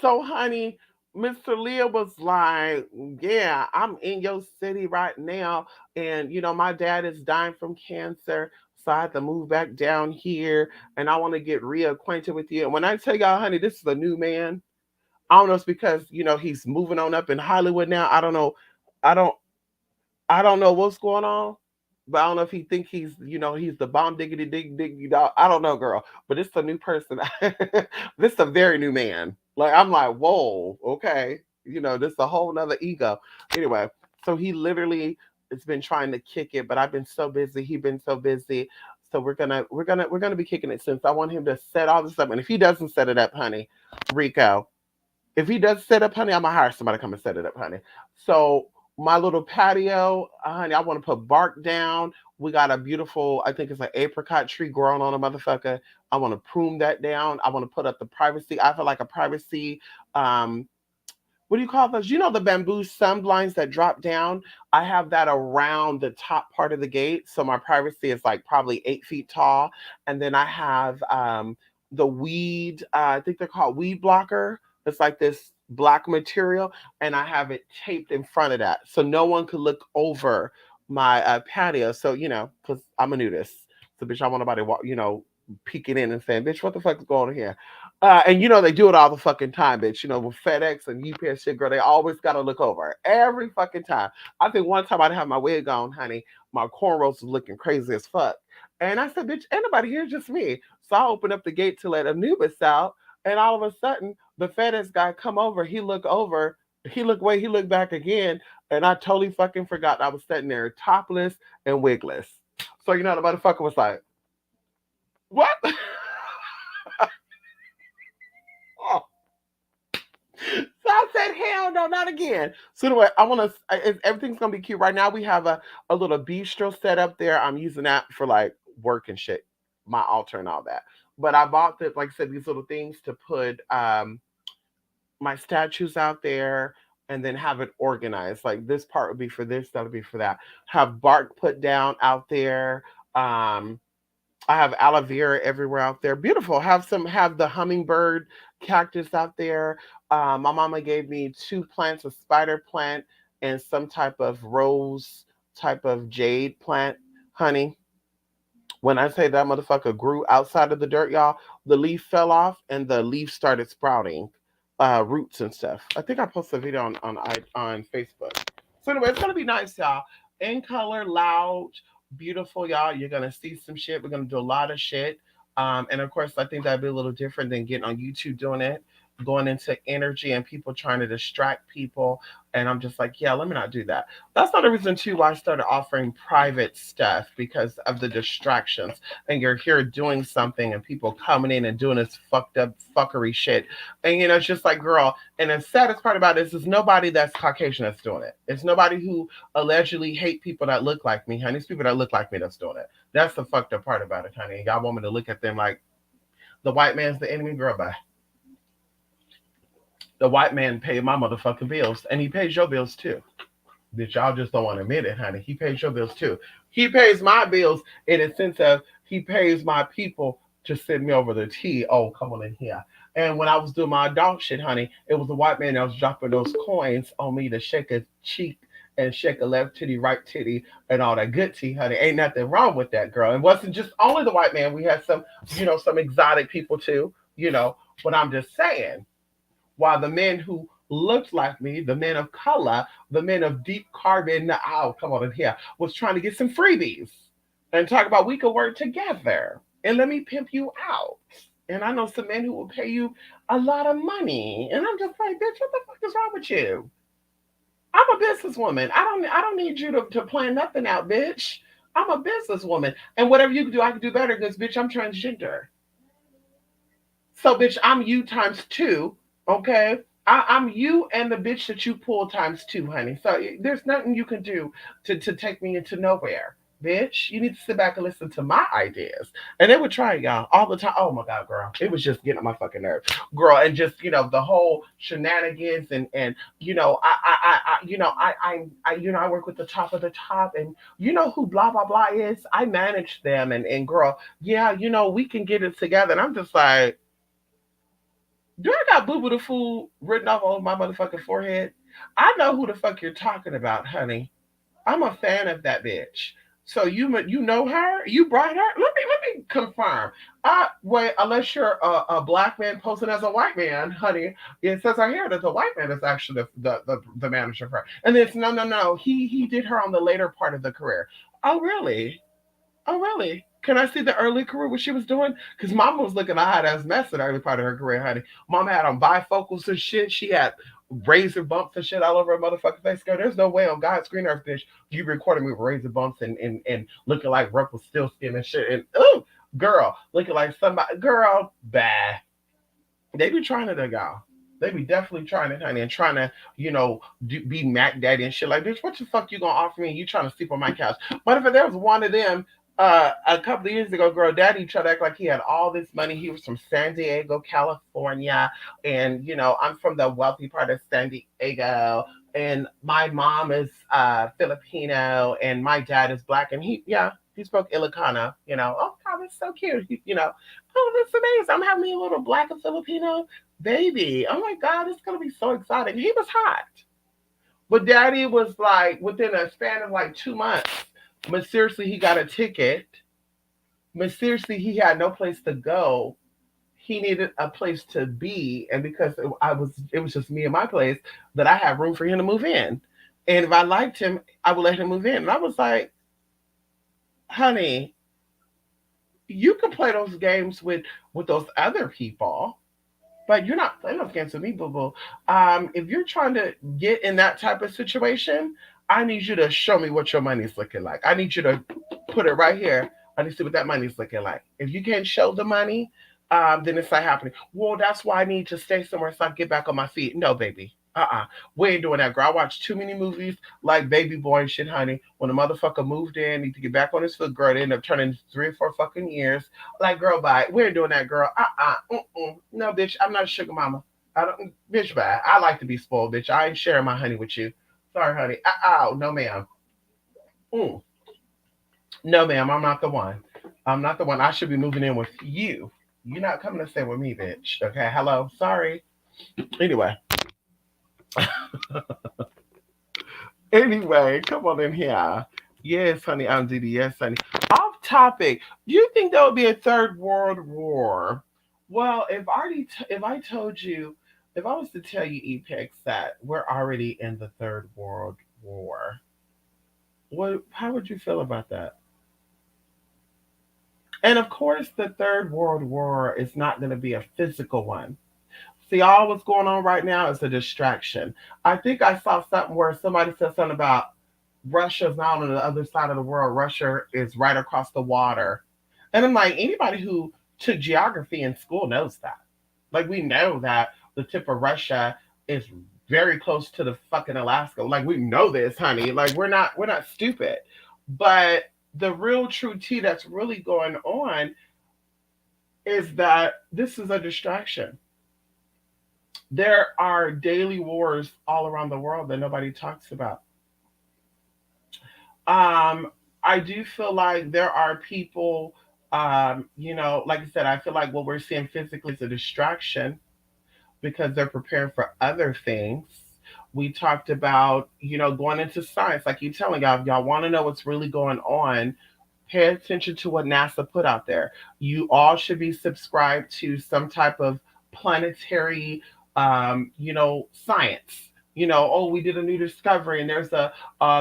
So, honey, Mr. Leah was like, yeah, I'm in your city right now. And, my dad is dying from cancer. So I had to move back down here and I want to get reacquainted with you. And when I tell y'all, honey, this is a new man. I don't know, it's because, he's moving on up in Hollywood now. I don't know. I don't I don't know what's going on, but I don't know if he think he's the bomb diggity dig dig dog. I don't know, girl. But it's a new person. This is a very new man. Like, I'm like, whoa, okay. This is a whole nother ego. Anyway, so he literally has been trying to kick it, but I've been so busy. He's been so busy. So we're gonna be kicking it since I want him to set all this up. And if he doesn't set it up, honey, Rico, if he does set up, honey, I'm gonna hire somebody to come and set it up, honey. So my little patio, honey, I want to put bark down. We got a beautiful, I think it's an apricot tree growing on a motherfucker. I want to prune that down. I want to put up the privacy. I feel like a privacy. Um, what do you call those? The bamboo sun blinds that drop down. I have that around the top part of the gate, so my privacy is like probably 8 feet tall. And then I have the weed. I think they're called weed blocker. It's like this black material, and I have it taped in front of that, so no one could look over my patio. So because I'm a nudist, so bitch, I want nobody peeking in and saying, "Bitch, what the fuck is going on here?" And they do it all the fucking time, bitch. With FedEx and UPS shit, girl, they always gotta look over every fucking time. I think one time I didn't have my wig on, honey. My cornrows was looking crazy as fuck. And I said, bitch, ain't nobody here, just me. So I opened up the gate to let Anubis out. And all of a sudden, the FedEx guy come over. He looked over. He looked away. He looked back again. And I totally fucking forgot I was sitting there topless and wigless. So, the motherfucker was like, what? Oh. So I said, hell no, not again. So anyway, I want to, everything's going to be cute. Right now, we have a little bistro set up there. I'm using that for like work and shit, my altar and all that. But I bought like I said, these little things to put my statues out there and then have it organized. Like, this part would be for this, that would be for that. Have bark put down out there. I have aloe vera everywhere out there. Beautiful. Have the hummingbird cactus out there. My mama gave me 2 plants, a spider plant and some type of rose type of jade plant. Honey, when I say that motherfucker grew outside of the dirt, y'all, the leaf fell off and the leaf started sprouting roots and stuff. I think I posted a video on Facebook. So anyway, it's gonna be nice, y'all. in color, loud, beautiful, y'all. You're gonna see some shit. We're gonna do a lot of shit. And of course, I think that'd be a little different than getting on YouTube doing it, going into energy and people trying to distract people. And I'm just like, yeah, let me not do that. That's not the reason too why I started offering private stuff because of the distractions. And you're here doing something and people coming in and doing this fucked up fuckery shit. And it's just like, girl, and the saddest part about this is nobody that's Caucasian that's doing it. It's nobody who allegedly hate people that look like me, honey. It's people that look like me that's doing it. That's the fucked up part about it, honey. Y'all want me to look at them like the white man's the enemy, girl. Bye. The white man paid my motherfucking bills, and he pays your bills too. That y'all just don't want to admit it, honey. He pays your bills too. He pays my bills in a sense of he pays my people to send me over the tea. Oh, come on in here. And when I was doing my adult shit, honey, it was a white man that was dropping those coins on me to shake a cheek and shake a left titty, right titty, and all that good tea, honey. Ain't nothing wrong with that, girl. It wasn't just only the white man. We had some, some exotic people too. But I'm just saying, while the men who looked like me, the men of color, the men of deep carbon, oh, come on in here, was trying to get some freebies and talk about we could work together and let me pimp you out. And I know some men who will pay you a lot of money. And I'm just like, bitch, what the fuck is wrong with you? I'm a businesswoman. I don't need you to plan nothing out, bitch. I'm a businesswoman. And whatever you can do, I can do better because bitch, I'm transgender. So, bitch, I'm you times two. Okay. I'm you and the bitch that you pull times two, honey. So there's nothing you can do to take me into nowhere. Bitch, you need to sit back and listen to my ideas. And they would try, y'all, all the time. Oh my God, girl. It was just getting on my fucking nerves. Girl, and just, the whole shenanigans and I work with the top of the top and you know who blah blah blah is. I manage them and girl, yeah, we can get it together. And I'm just like, do I got Boo Boo the Fool written off on my motherfucking forehead? I know who the fuck you're talking about, honey. I'm a fan of that bitch. So you know her? You brought her? Let me confirm. Wait, unless you're a black man posing as a white man, honey. It says right here that the white man is actually the manager for her. And it's no. He did her on the later part of the career. Oh really? Oh, really? Can I see the early career what she was doing? Because Mama was looking a hot ass mess in the early part of her career, honey. Mama had on bifocals and shit. She had razor bumps and shit all over her motherfucking face. Girl, there's no way on God's green earth bitch you recording me with razor bumps and looking like Ruffle still skin and shit. And ooh, girl, looking like somebody. Girl, bah. They be trying it, y'all. They be definitely trying it, honey, and trying to, be Mac Daddy and shit. Like, bitch, what the fuck you gonna offer me? You trying to sleep on my couch? But if there was one of them a couple of years ago, girl, Daddy tried to act like he had all this money. He was from San Diego, California, and I'm from the wealthy part of San Diego. And my mom is Filipino, and my dad is black, and he spoke Ilocano. Oh God, that's so cute. Oh, that's amazing. I'm having a little black and Filipino baby. Oh my God, it's gonna be so exciting. He was hot. But daddy was like within a span of like 2 months. Mysteriously he got a ticket. Mysteriously he had no place to go. He needed a place to be, and because it was just me and my place, that I had room for him to move in. And if I liked him, I would let him move in. And I was like, honey, you can play those games with those other people, but you're not playing those games with me, boo boo. If you're trying to get in that type of situation, I need you to show me what your money's looking like. I need you to put it right here. I need to see what that money's looking like. If you can't show the money, then it's not happening. Well, that's why I need to stay somewhere so I can get back on my feet. No, baby. We ain't doing that, girl. I watched too many movies like Baby Boy and shit, honey. When a motherfucker moved in, need to get back on his foot, girl. They end up turning 3 or 4 fucking years. Like, girl, bye. We ain't doing that, girl. No, bitch. I'm not a sugar mama. I don't, bitch, bye. I like to be spoiled, bitch. I ain't sharing my honey with you. Sorry, honey. No, ma'am. Mm. No, ma'am. I'm not the one. I'm not the one. I should be moving in with you. You're not coming to stay with me, bitch. Okay. Hello. Sorry. Anyway. Anyway, come on in here. Yes, honey, I'm Didi. Yes, honey. Off topic. Do you think there would be a third world war? Well, if I told you, if I was to tell you, Apex, that we're already in the third world war, How would you feel about that? And of course, the Third World War is not going to be a physical one. See, all what's going on right now is a distraction. I think I saw something where somebody said something about Russia's not on the other side of the world. Russia is right across the water. And I'm like, anybody who took geography in school knows that. Like, we know that the tip of Russia is very close to the fucking Alaska. Like, we know this, honey. Like, we're not stupid. But the real true tea that's really going on is that this is a distraction. There are daily wars all around the world that nobody talks about. Um, I do feel like there are people, like I said, I feel like what we're seeing physically is a distraction because they're preparing for other things. We talked about, going into science, like you telling y'all, if y'all want to know what's really going on, pay attention to what NASA put out there. You all should be subscribed to some type of planetary, science. Oh, we did a new discovery, and there's a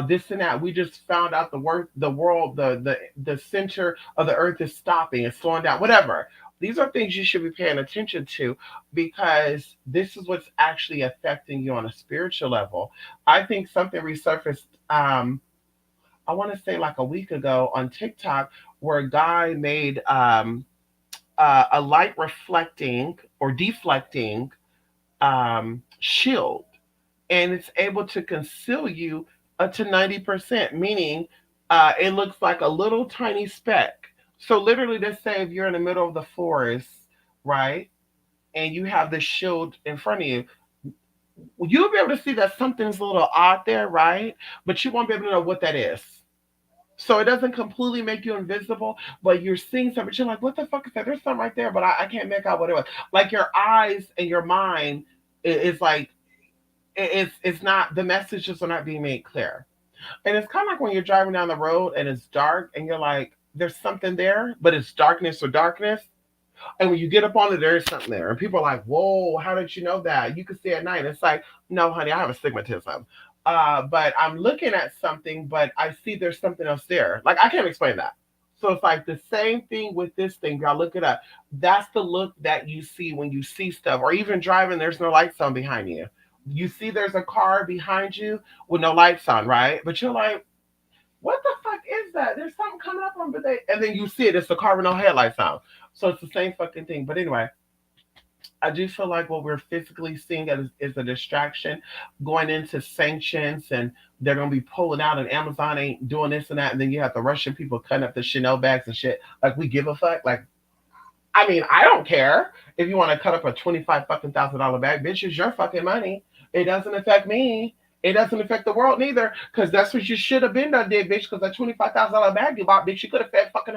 this and that. We just found out the world, the center of the Earth is stopping, it's slowing down, whatever. These are things you should be paying attention to because this is what's actually affecting you on a spiritual level. I think something resurfaced. I want to say like a week ago on TikTok where a guy made a light reflecting or deflecting shield, and it's able to conceal you up to 90%, meaning it looks like a little tiny speck. So, literally, let's say if you're in the middle of the forest, right, and you have this shield in front of you, you'll be able to see that something's a little odd there, right? But you won't be able to know what that is. So it doesn't completely make you invisible, but you're seeing something. But you're like, what the fuck is that? There's something right there, but I can't make out what it was. Like your eyes and your mind is like it's not the messages are not being made clear. And it's kind of like when you're driving down the road and it's dark and you're like, there's something there, but it's darkness or darkness. And when you get up on it, there is something there. And people are like, whoa, how did you know that? You could see at night. It's like, no, honey, I have astigmatism. But I'm looking at something, but I see there's something else there. Like, I can't explain that. So it's like the same thing with this thing. Y'all look it up. That's the look that you see when you see stuff, or even driving, there's no lights on behind you. You see there's a car behind you with no lights on, right? But you're like, what the fuck is that? There's something coming up on, but and then you see it, it's a car with no headlights on. So it's the same fucking thing. But anyway, I do feel like what we're physically seeing is a distraction going into sanctions, and they're going to be pulling out, and Amazon ain't doing this and that. And then you have the Russian people cutting up the Chanel bags and shit. Like, we give a fuck. Like, I mean, I don't care if you want to cut up a 25 fucking $1,000 bag. Bitch, it's your fucking money. It doesn't affect me. It doesn't affect the world neither, because that's what you should have been done, did, bitch. Because that $25,000 bag you bought, bitch, you could have fed fucking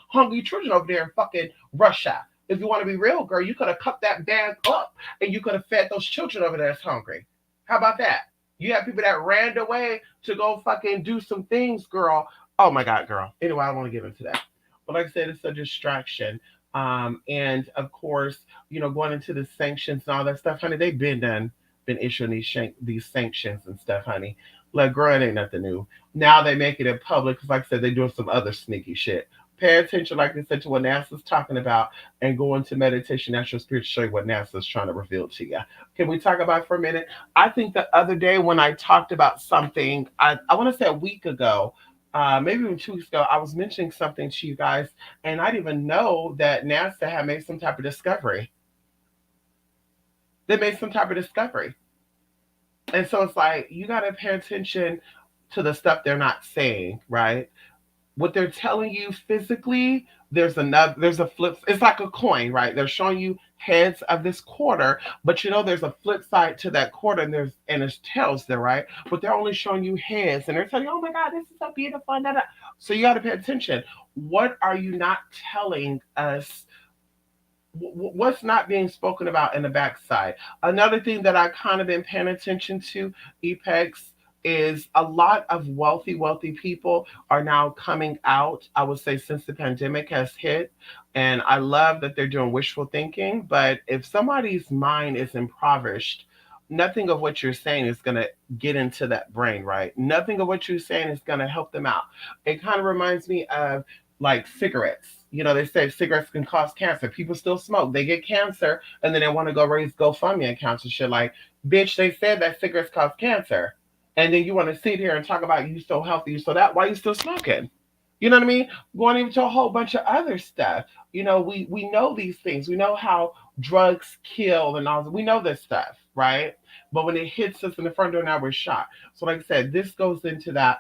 hungry children over there in fucking Russia. If you want to be real, girl, you could have cut that bag up and you could have fed those children over there that's hungry. How about that? You have people that ran away to go fucking do some things, girl. Oh my God, girl. Anyway, I don't want to get into that. But like I said, it's a distraction. And of course, going into the sanctions and all that stuff, honey, they've been issuing these sanctions and stuff, honey. Like, girl, it ain't nothing new. Now they make it in public because, like I said, they're doing some other sneaky shit. Pay attention, like I said, to what NASA's talking about and go into meditation, natural spirit, to show you what NASA's trying to reveal to you. Can we talk about it for a minute? I think the other day when I talked about something, I want to say a week ago, maybe even 2 weeks ago, I was mentioning something to you guys, and I didn't even know that NASA had made some type of discovery. They made some type of discovery. And so it's like, you got to pay attention to the stuff they're not saying, right? What they're telling you physically, there's a flip. It's like a coin, right? They're showing you heads of this quarter, but there's a flip side to that quarter, and there's tails there, right? But they're only showing you heads, and they're telling you, oh my God, this is so beautiful. And da, da. So you got to pay attention. What are you not telling us? What's not being spoken about in the backside? Another thing that I kind of been paying attention to, Apex, is a lot of wealthy people are now coming out, I would say, since the pandemic has hit. And I love that they're doing wishful thinking. But if somebody's mind is impoverished, nothing of what you're saying is going to get into that brain, right? Nothing of what you're saying is going to help them out. It kind of reminds me of like cigarettes. You know, they say cigarettes can cause cancer. People still smoke. They get cancer and then they want to go raise GoFundMe accounts and shit like, bitch, they said that cigarettes cause cancer. And then you want to sit here and talk about you so healthy, you so that, why you still smoking? You know what I mean? Going into a whole bunch of other stuff. You know, we know these things. We know how drugs kill and all. We know this stuff, right? But when it hits us in the front door, now we're shocked. So, like I said, this goes into that.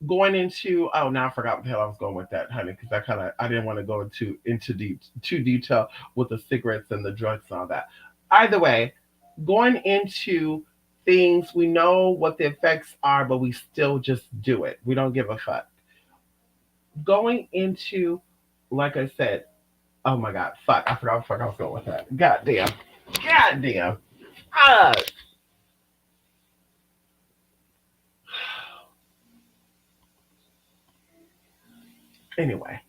Going into now I forgot what the hell I was going with that, honey, because I didn't want to go into deep too detail with the cigarettes and the drugs and all that. Either way, going into things we know what the effects are, but we still just do it. We don't give a fuck. Going into, like I said, oh my god, fuck, I forgot what the fuck I was going with that. God damn. Uh, anyway,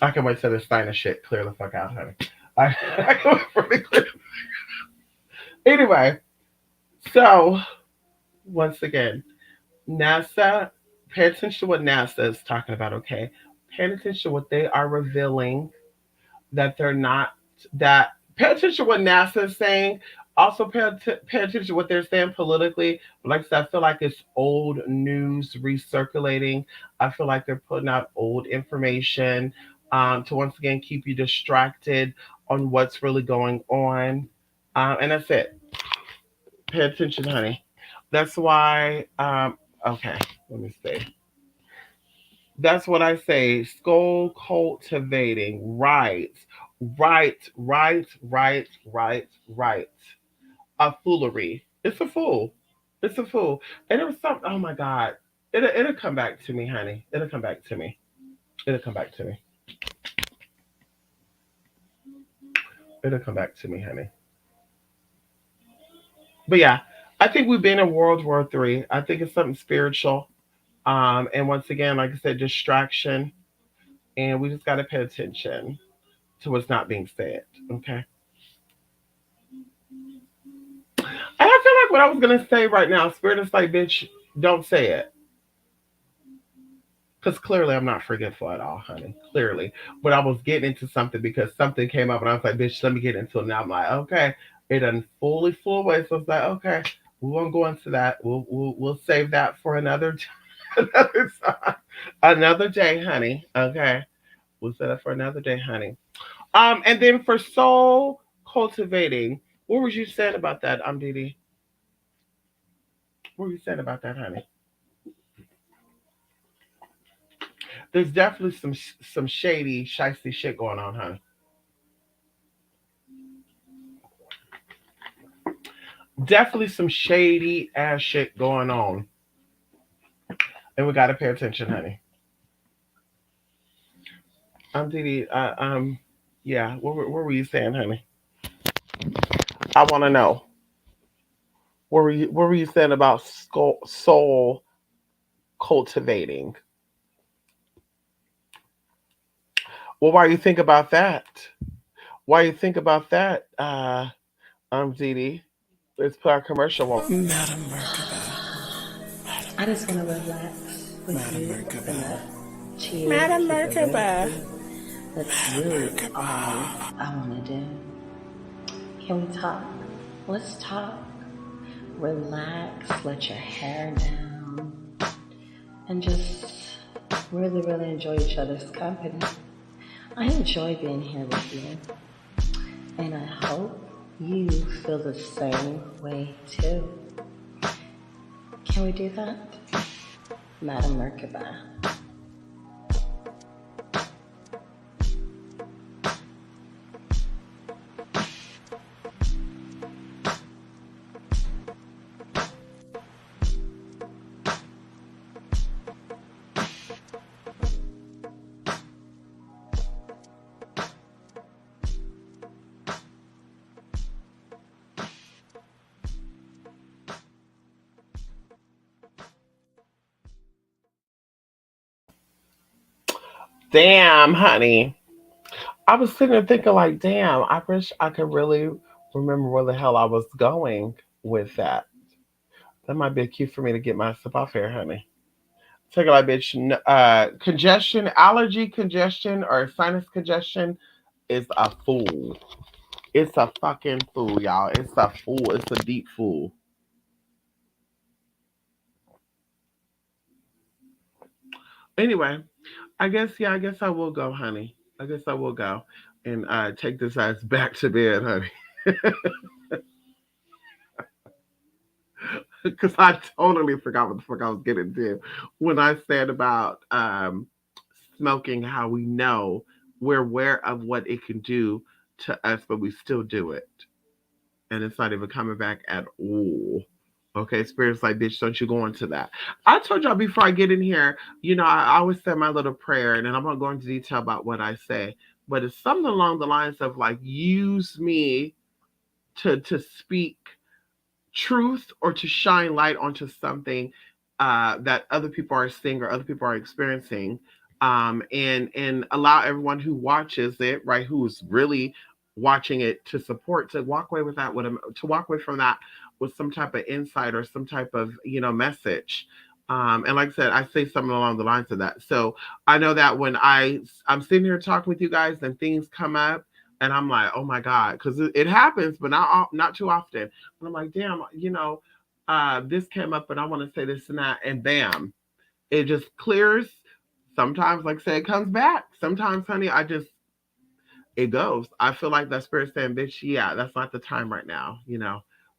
I can wait till this sinus shit clear the fuck out, honey. I can wait for it to clear. Anyway, so once again, NASA, pay attention to what NASA is talking about, okay? Pay attention to what they are revealing that they're not, that, pay attention to what NASA is saying. Also, pay attention to what they're saying politically. Like I said, I feel like it's old news recirculating. I feel like they're putting out old information to once again keep you distracted on what's really going on. And that's it. Pay attention, honey. That's why, okay, let me see. That's what I say. Skull cultivating. Right. Right. A foolery. It's a fool. It's a fool. And it was something, oh my God. It'll come back to me, honey. It'll come back to me. It'll come back to me. It'll come back to me, honey. But yeah, I think we've been in World War III. I think it's something spiritual. And once again, like I said, distraction. And we just got to pay attention to what's not being said. Okay. And I feel like what I was going to say right now, Spirit is like, bitch, don't say it. Because clearly I'm not forgetful at all, honey. Clearly. But I was getting into something because something came up and I was like, bitch, let me get into it. Now I'm like, okay. It doesn't fully flew away. So it's like, okay, we won't go into that. We'll save that for another another time. Another day, honey. Okay. We'll set it for another day, honey. And then for soul cultivating, what was you saying about that, Didi? What were you saying about that, honey? There's definitely some shady, shisty shit going on, honey. Definitely some shady ass shit going on, and we gotta pay attention, honey. Didi, yeah. What were you saying, honey? I want to know. What were you saying about soul cultivating? Well, why you think about that? Why you think about that, Didi? Let's put our commercial on. Madam Merkaba. I just want to relax with Madam you. Merkaba. Chill, Madam keep it real Merkaba. cool. That's really all I want to do. Can we talk? Let's talk. Relax, let your hair down, and just really, really enjoy each other's company. I enjoy being here with you, and I hope you feel the same way too. Can we do that? Madam Merkaba. Damn, honey. I was sitting there thinking, like, damn, I wish I could really remember where the hell I was going with that. That might be a cue for me to get myself off here, honey. Take it like, bitch. Congestion, allergy congestion, or sinus congestion is a fool. It's a fucking fool, y'all. It's a fool. It's a deep fool. Anyway, I guess, yeah, I guess I will go, honey. I guess I will go and take this ass back to bed, honey. Because I totally forgot what the fuck I was getting to when I said about smoking, how we know we're aware of what it can do to us, but we still do it. And it's not even coming back at all. Okay, spirits like, bitch, don't you go into that. I told y'all before I get in here, I always say my little prayer, and then I'm not going into detail about what I say, but it's something along the lines of like, use me to speak truth or to shine light onto something that other people are seeing or other people are experiencing, and allow everyone who watches it, right, who's really watching it, to support, to walk away with that, to walk away from that with some type of insight or some type of message. And like I said, I say something along the lines of that. So I know that when I'm sitting here talking with you guys and things come up, and I'm like, oh my god, because it happens, but not too often. And I'm like, damn, this came up, and I want to say this and that, and bam, it just clears. Sometimes, like I said, it comes back. Sometimes, honey, it goes. I feel like that spirit saying, bitch, yeah, that's not the time right now.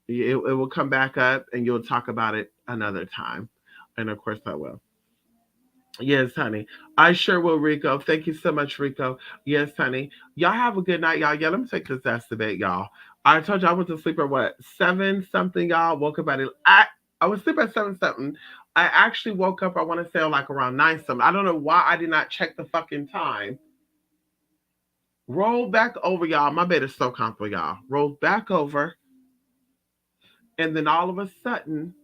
It will come back up, and you'll talk about it another time. And of course, I will. Yes, honey. I sure will, Rico. Thank you so much, Rico. Yes, honey. Y'all have a good night, y'all. Yeah, let me take this ass to bed, y'all. I told you I went to sleep at what, 7 something, y'all. Woke up at I was asleep at 7 something. I actually woke up, I want to say like around 9 something. I don't know why I did not check the fucking time. Rolled back over, y'all. My bed is so comfortable, y'all. Rolled back over, and then all of a sudden,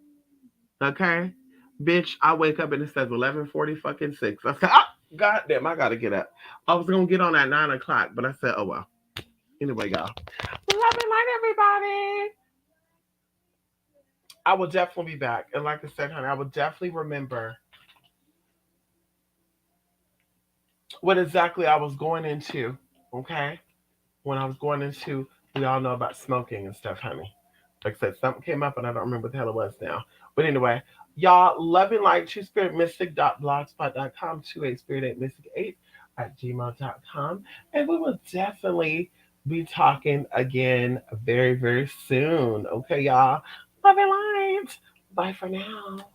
okay, bitch, I wake up and it says 11:40 fucking six. I said, god damn, I gotta get up. I was gonna get on at 9 o'clock, but I said, oh well. Anyway, y'all. Love and light, everybody. I will definitely be back. And like I said, honey, I will definitely remember what exactly I was going into. Okay? When I was going into, we all know about smoking and stuff, honey. Like I said, something came up and I don't remember what the hell it was now. But anyway, y'all, love and light, two spirit mystic.blogspot.com, 28 spirit 8 mystic 8 at gmail.com. And we will definitely be talking again very, very soon. Okay, y'all? Love and light. Bye for now.